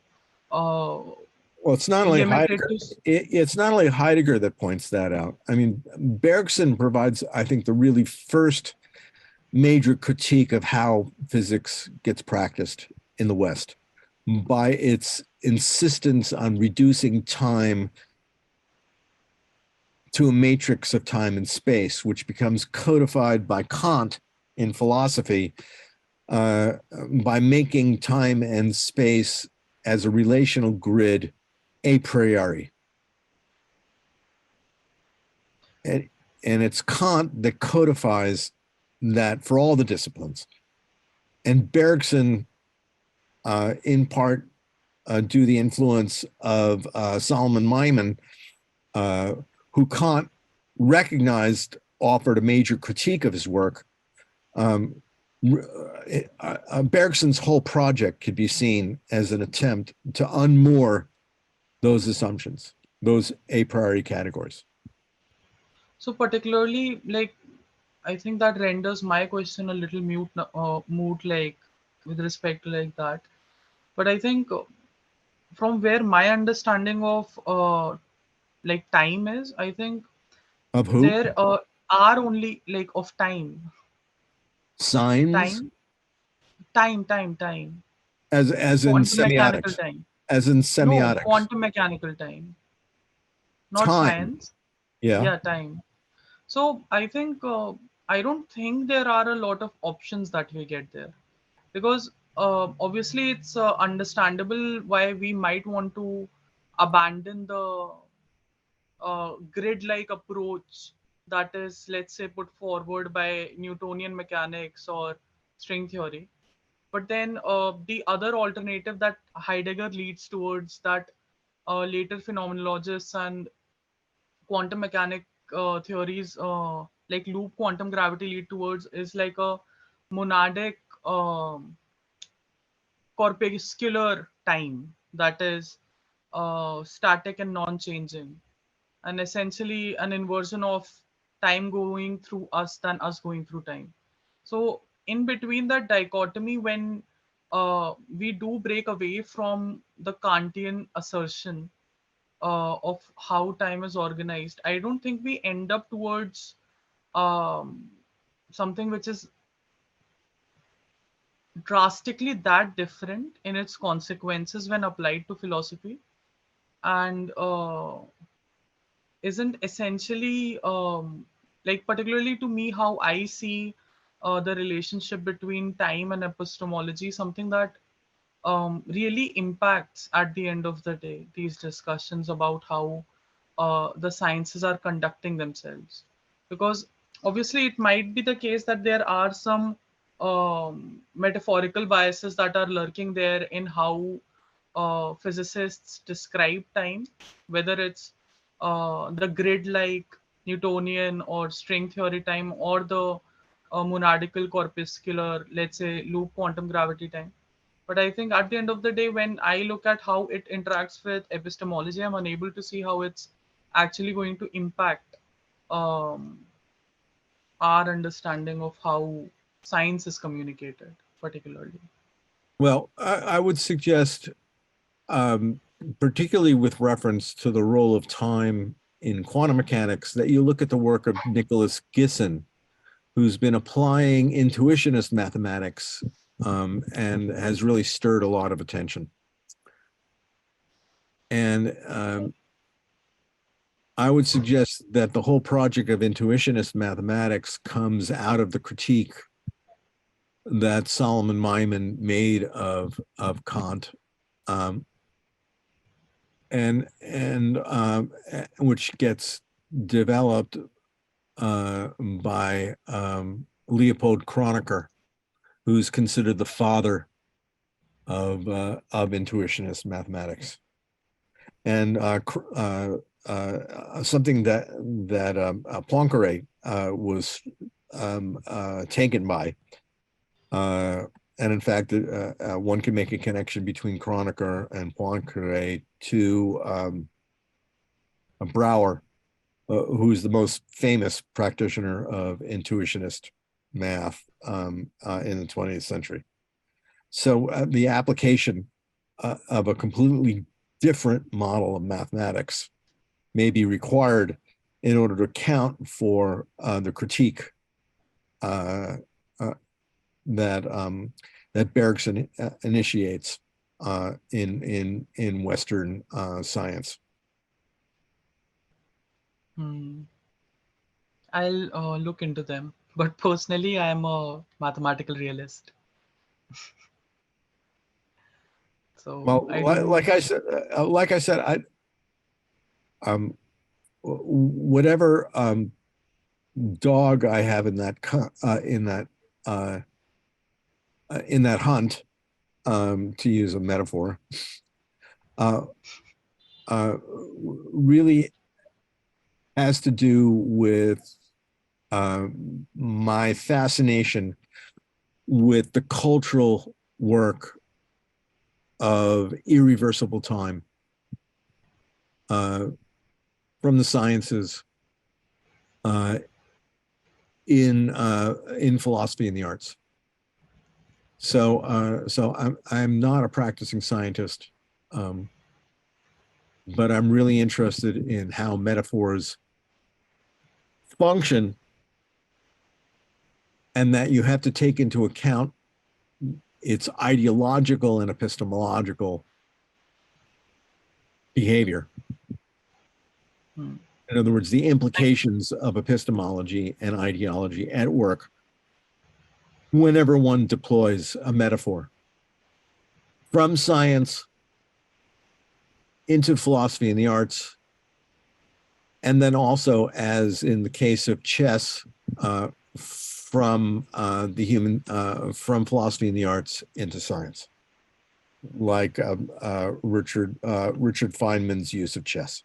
well, it's not only Heidegger. It's not only Heidegger that points that out. I mean, Bergson provides, I think, the really first major critique of how physics gets practiced in the West by its insistence on reducing time to a matrix of time and space, which becomes codified by Kant in philosophy by making time and space as a relational grid a priori. And it's Kant that codifies that for all the disciplines. And Bergson, in part, due the influence of Solomon Maimon, who Kant recognized offered a major critique of his work. Bergson's whole project could be seen as an attempt to unmoor those assumptions, those a priori categories. So particularly, like, I think that renders my question a little moot, like, with respect to like that. But I think from where my understanding of like time is, I think Of who? there are only like of time. Signs Time, time. as in Quantum mechanical semiotics, time. as in No, semiotics. quantum mechanical time, not Time. science. Yeah. Yeah, time. So I don't think there are a lot of options that we get there, because obviously it's understandable why we might want to abandon the grid-like approach that is, let's say, put forward by Newtonian mechanics or string theory. But then the other alternative that Heidegger leads towards, that later phenomenologists and quantum mechanic theories like loop quantum gravity lead towards, is like a monadic corpuscular time that is static and non-changing, and essentially an inversion of time going through us than us going through time. So in between that dichotomy, when we do break away from the Kantian assertion of how time is organized, I don't think we end up towards um, something which is drastically that different in its consequences when applied to philosophy, and isn't essentially like, particularly to me, how I see the relationship between time and epistemology, something that really impacts at the end of the day these discussions about how the sciences are conducting themselves. Because obviously it might be the case that there are some metaphorical biases that are lurking there in how physicists describe time, whether it's the grid like Newtonian or string theory time, or the monadical corpuscular, let's say, loop quantum gravity time. But I think at the end of the day, when I look at how it interacts with epistemology, I'm unable to see how it's actually going to impact um, our understanding of how science is communicated, particularly. Well, I would suggest, particularly with reference to the role of time in quantum mechanics, that you look at the work of Nicholas Gisson, who's been applying intuitionist mathematics and has really stirred a lot of attention. And I would suggest that the whole project of intuitionist mathematics comes out of the critique that Solomon Maimon made of Kant, and which gets developed by Leopold Kronecker, who's considered the father of intuitionist mathematics, and something that Poincaré was taken by. And in fact, one can make a connection between Kronecker and Poincaré to Brouwer, who's the most famous practitioner of intuitionist math in the 20th century. So the application of a completely different model of mathematics may be required in order to account for the critique that Bergson initiates in Western science. I'll look into them, but personally, I am a mathematical realist. So Well, I do. like I said, whatever dog I have in that in that hunt, to use a metaphor, uh, really has to do with my fascination with the cultural work of irreversible time from the sciences in philosophy and the arts. So I'm not a practicing scientist, but I'm really interested in how metaphors function and that you have to take into account its ideological and epistemological behavior. Hmm. In other words, the implications of epistemology and ideology at work whenever one deploys a metaphor from science into philosophy and the arts, and then also, as in the case of chess, from from philosophy and the arts into science, like Richard Feynman's use of chess.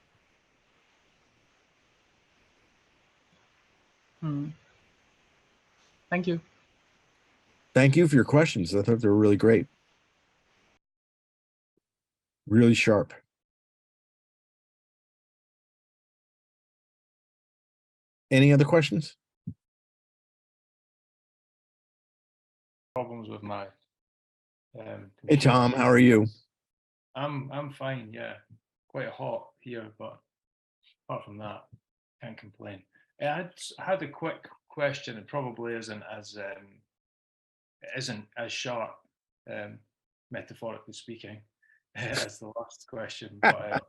Hmm. Thank you. Thank you for your questions. I thought they were really great, really sharp. Any other questions? Problems with my Hey Tom, how are you? I'm fine, yeah. Quite hot here, but apart from that, can't complain. I had a quick question. It probably isn't as sharp, metaphorically speaking, as the last question. But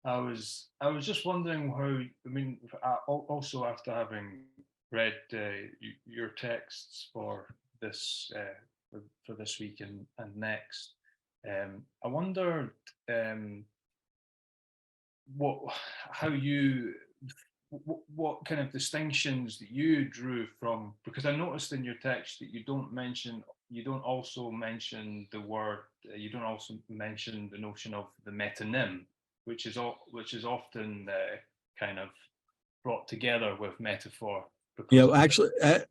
I was just wondering how. I mean, also after having read your texts for this for this week and next, I wondered what how you what kind of distinctions that you drew from, because I noticed in your text that you don't also mention the word, you don't also mention the notion of the metonym, which is often kind of brought together with metaphor. Yeah, actually, at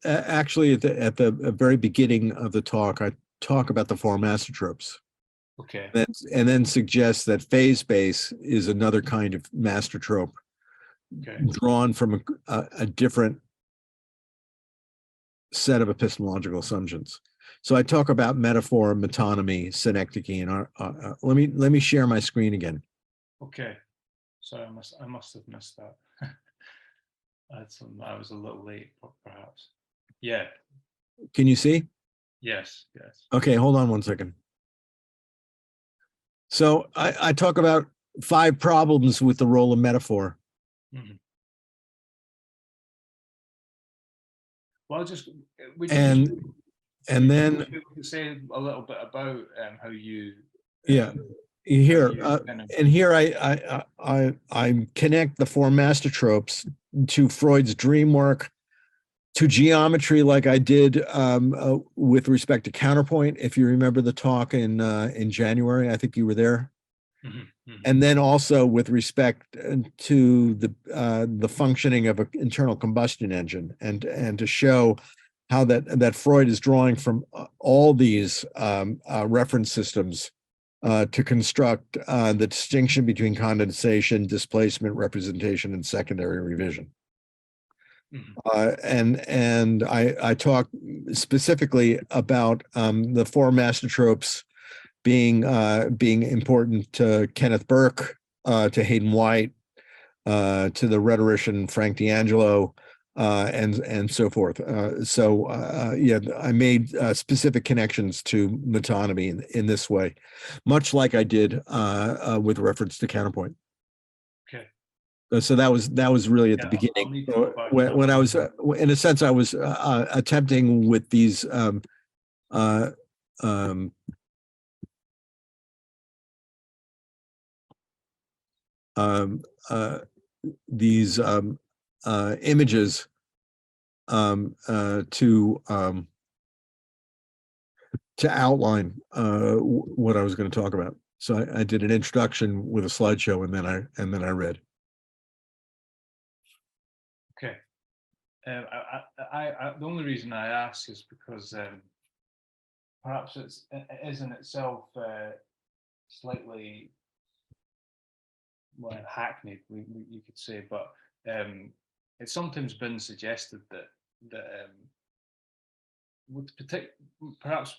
the very beginning of the talk, I talk about the four master tropes. Okay. And then suggest that phase space is another kind of master trope, Okay. drawn from a different set of epistemological assumptions. So I talk about metaphor, metonymy, synecdoche, and let me share my screen again. Okay. Sorry, I must have missed that. I was a little late, perhaps. Yeah. Can you see? Yes. Yes. Okay, hold on one second. So I talk about 5 problems with the role of metaphor. Mm-hmm. Well, and then say a little bit about how you here and here I connect the 4 master tropes to Freud's dream work, to geometry, like I did with respect to counterpoint. If you remember the talk in January, I think you were there. Mm-hmm, mm-hmm. And then also with respect to the functioning of an internal combustion engine, and to show how that Freud is drawing from all these reference systems to construct the distinction between condensation, displacement, representation, and secondary revision. Mm-hmm. And I talk specifically about the 4 master tropes being important to Kenneth Burke, to Hayden White, to the rhetorician Frank D'Angelo, and so forth. Yeah, I made specific connections to metonymy in this way, much like I did with reference to counterpoint. Okay. So that was really at the beginning, when I was, in a sense, I was attempting with these images to outline what I was going to talk about. So I did an introduction with a slideshow, and then I read. Okay. The only reason I ask is because perhaps it is in itself slightly, well, hackneyed, you could say, but it's sometimes been suggested that with perhaps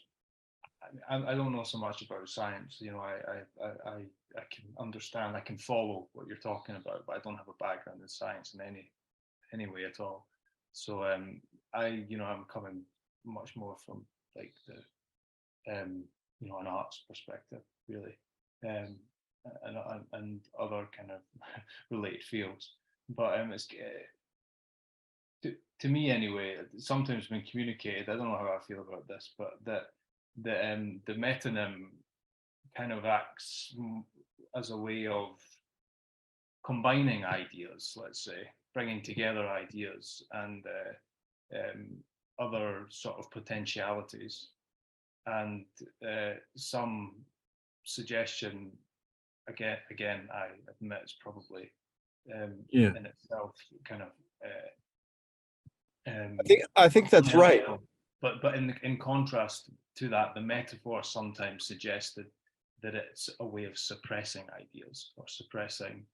I don't know so much about science. You know, I can understand, I can follow what you're talking about, but I don't have a background in science in any way at all. So I'm coming much more from like the an arts perspective, really, and other kind of related fields. But it's to me anyway. Sometimes when communicated, I don't know how I feel about this, but that the metonym kind of acts as a way of combining ideas, let's say, bringing together ideas and other sort of potentialities, and some suggestion. Again, I admit it's probably in itself kind of. I think that's right. But in contrast to that, the metaphor sometimes suggested that it's a way of suppressing ideas or suppressing,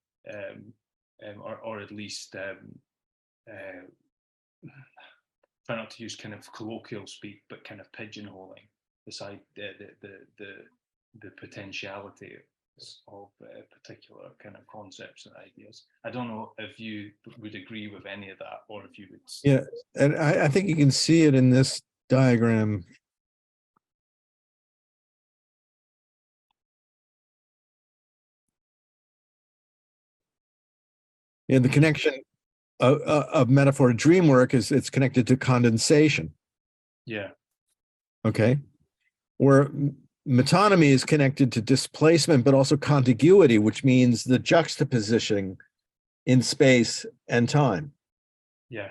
or at least try not to use kind of colloquial speak, but kind of pigeonholing beside the potentiality of particular kind of concepts and ideas. I don't know if you would agree with any of that, or if you would. Yeah, and I think you can see it in this diagram. Yeah, the connection of metaphor to dream work is it's connected to condensation. Yeah. Okay. Where metonymy is connected to displacement, but also contiguity, which means the juxtaposition in space and time. Yeah.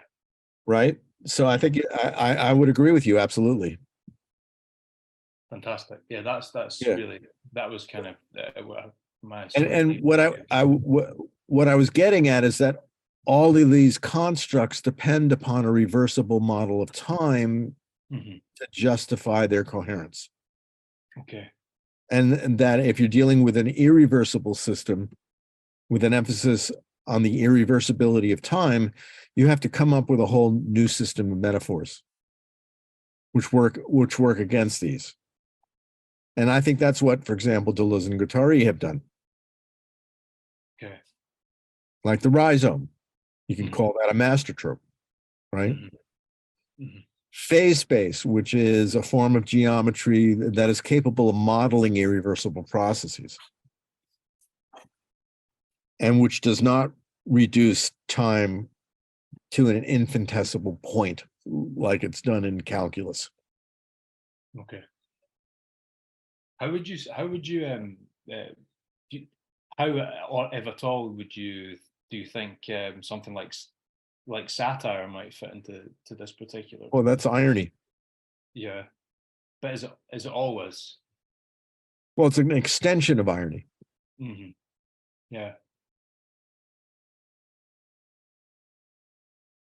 Right. So I think I would agree with you. Absolutely. Fantastic. Yeah, that's really, that was kind of my. And what I was getting at is that all of these constructs depend upon a reversible model of time to justify their coherence. Okay. And that if you're dealing with an irreversible system with an emphasis on the irreversibility of time, you have to come up with a whole new system of metaphors which work against these. And I think that's what, for example, Deleuze and Guattari have done. Okay. Like the rhizome. You can call that a master trope, right? Phase space, which is a form of geometry that is capable of modeling irreversible processes and which does not reduce time to an infinitesimal point like it's done in calculus. Okay. How would you how, or if at all, do you think something like satire might fit into this particular? Well, that's irony. Yeah, but is it always? Well, it's an extension of irony. Yeah,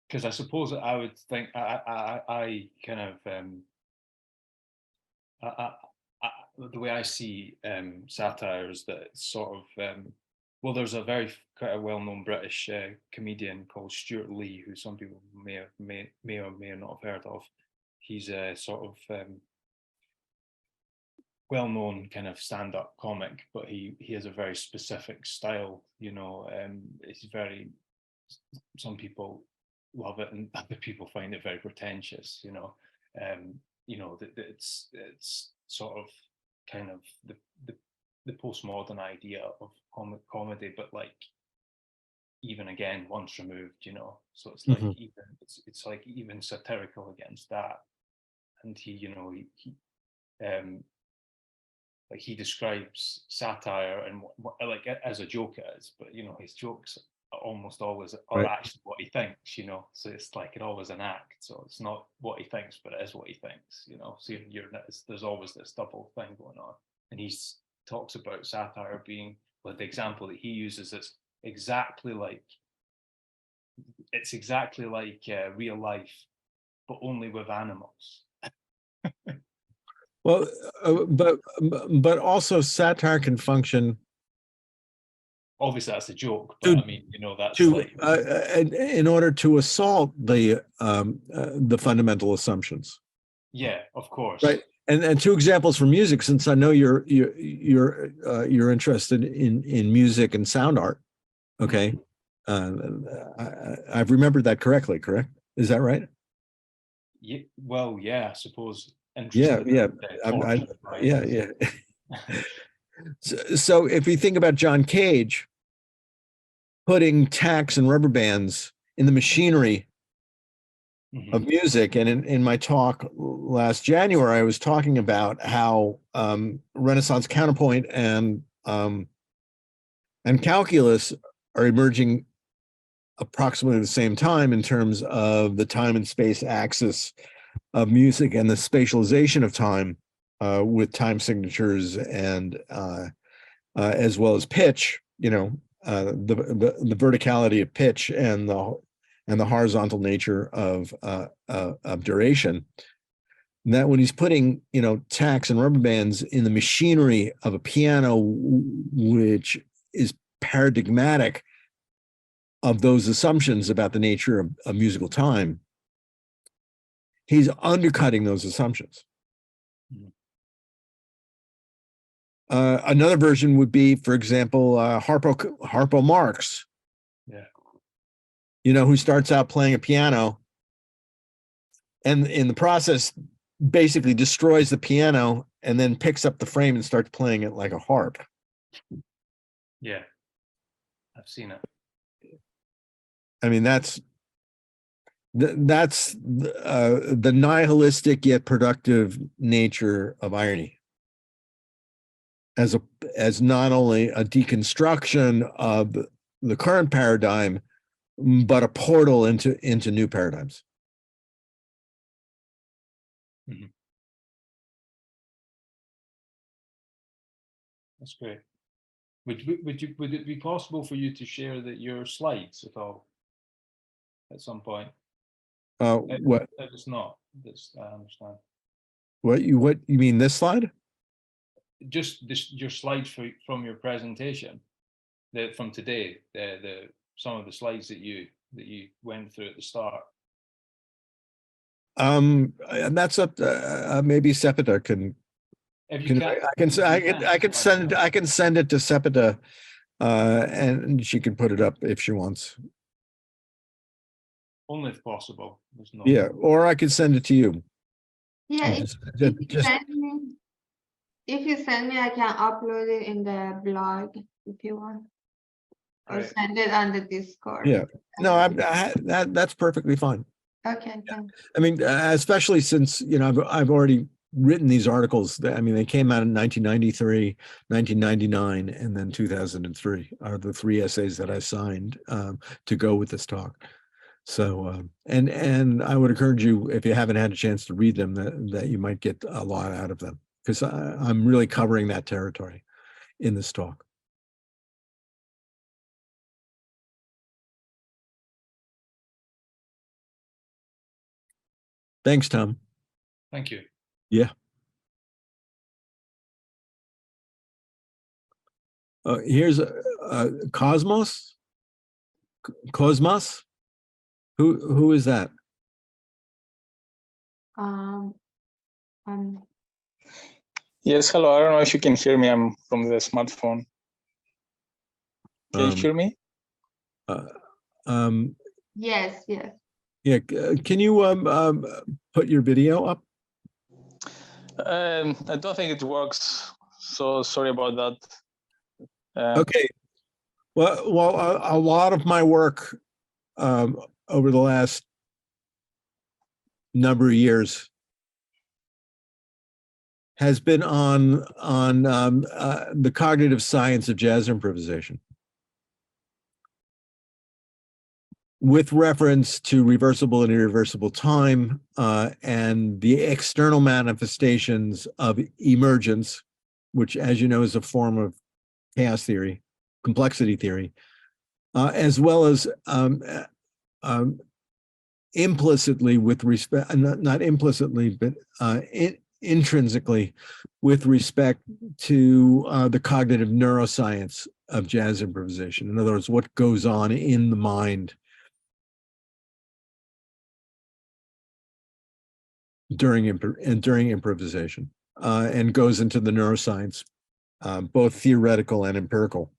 because I suppose I would think I kind of the way I see satire is that it's sort of well, there's a quite a well-known British comedian called Stuart Lee, who some people may or may not have heard of. He's a sort of well-known kind of stand-up comic, but he has a very specific style. It's very. Some people love it, and other people find it very pretentious. It's sort of kind of the postmodern idea of comedy, but like even again once removed, so it's like even it's like even satirical against that. And he like he describes satire and like as a joke it is, but his jokes almost always are actually what he thinks, so it's like it always an act, so it's not what he thinks, but it is what he thinks, so there's always this double thing going on. And he talks about satire being, well, the example that he uses is exactly like real life, but only with animals. Well, but also satire can function. Obviously, that's a joke, but I mean, that's like in order to assault the fundamental assumptions. Yeah, of course. Right. And two examples from music, since I know you're interested in music and sound art. Okay, I've remembered that correctly. Correct? Is that right? Yeah, well, yeah, I suppose. Yeah, Interested yeah, in torture, right? yeah. So if you think about John Cage putting tacks and rubber bands in the machinery of music, and in my talk last January, I was talking about how Renaissance counterpoint and calculus are emerging approximately the same time in terms of the time and space axis of music and the spatialization of time with time signatures and as well as pitch, the verticality of pitch and the horizontal nature of duration. And that when he's putting, tacks and rubber bands in the machinery of a piano, which is paradigmatic of those assumptions about the nature of musical time, he's undercutting those assumptions. Another version would be, for example, Harpo Marx, who starts out playing a piano and in the process basically destroys the piano and then picks up the frame and starts playing it like a harp. Yeah, I've seen it. I mean, that's the nihilistic yet productive nature of irony, as not only a deconstruction of the current paradigm, but a portal into new paradigms. Mm-hmm. That's great. Would it be possible for you to share your slides at all at some point? What? It's not. I understand. What you mean, this slide? Just your slides from your presentation, from today, some of the slides that you went through at the start. And that's up to, maybe Sepida can. I can send it to Sepida, and she can put it up if she wants. Only if possible. Yeah, or I could send it to you. Yeah, if you send me, I can upload it in the blog if you want, or send it on the Discord. Yeah, no, that's perfectly fine. Okay, thanks. I mean, especially since I've already written these articles. I mean, they came out in 1993, 1999, and then 2003 are the 3 essays that I signed to go with this talk. So, and I would encourage you, if you haven't had a chance to read them, that you might get a lot out of them, because I'm really covering that territory in this talk. Thanks, Tom. Thank you. Yeah. Here's Cosmos. Cosmos. Who is that? Yes, hello. I don't know if you can hear me. I'm from the smartphone. Can you hear me? Yes. Yeah. Can you put your video up? I don't think it works. So sorry about that. Okay. Well, a lot of my work over the last number of years has been on the cognitive science of jazz improvisation, with reference to reversible and irreversible time and the external manifestations of emergence, which, as you know, is a form of chaos theory, complexity theory, as well as implicitly with respect, not implicitly, but intrinsically with respect to the cognitive neuroscience of jazz improvisation. In other words, what goes on in the mind during improvisation, and goes into the neuroscience, both theoretical and empirical.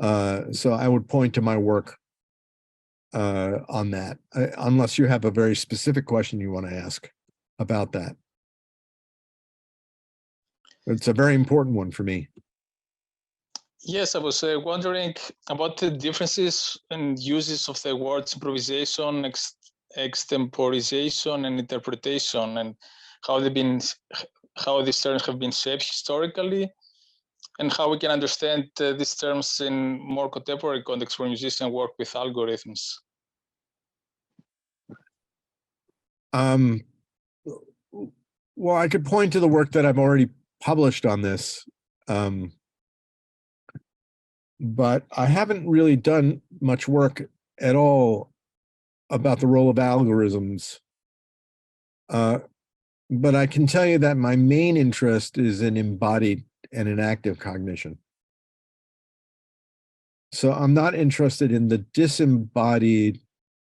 So I would point to my work on that, unless you have a very specific question you want to ask about that. It's a very important one for me. Yes, I was wondering about the differences and uses of the words improvisation, extemporization, and interpretation, and how these terms have been shaped historically, and how we can understand these terms in more contemporary context where musicians work with algorithms. Well, I could point to the work that I've already published on this. But I haven't really done much work at all about the role of algorithms. But I can tell you that my main interest is in embodied and in active cognition. So I'm not interested in the disembodied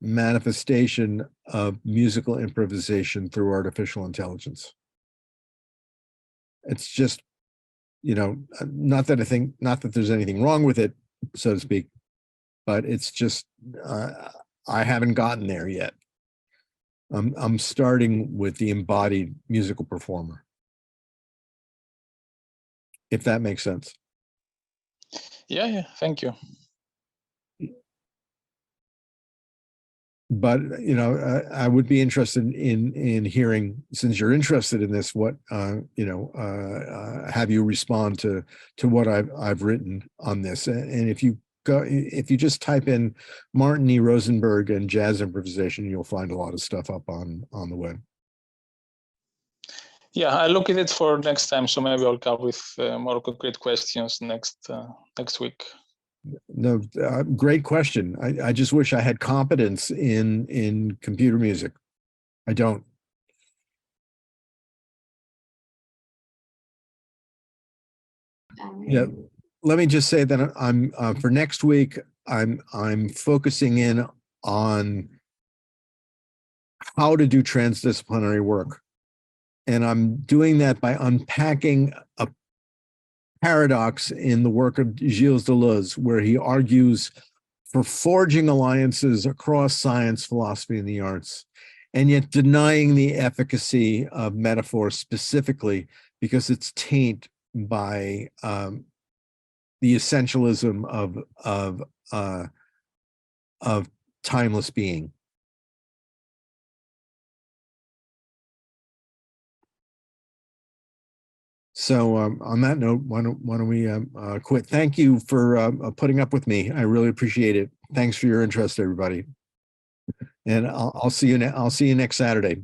manifestation of musical improvisation through artificial intelligence. It's just, you know, not that there's anything wrong with it, so to speak, but it's just, I haven't gotten there yet. I'm starting with the embodied musical performer, if that makes sense. Yeah, thank you. But, you know, I would be interested in hearing, since you're interested in this, what, you know, have you respond to what I've written on this. And if you just type in Martin E. Rosenberg and jazz improvisation, you'll find a lot of stuff up on the web. Yeah, I'll look at it for next time. So maybe I'll come with more concrete questions next week. No, great question. I just wish I had competence in computer music. I don't. Yeah, let me just say that I'm for next week, I'm focusing in on how to do transdisciplinary work. And I'm doing that by unpacking a paradox in the work of Gilles Deleuze, where he argues for forging alliances across science, philosophy, and the arts, and yet denying the efficacy of metaphor specifically because it's tainted by the essentialism of timeless being. So on that note, why don't we quit? Thank you for putting up with me. I really appreciate it. Thanks for your interest, everybody. And I'll see you next Saturday.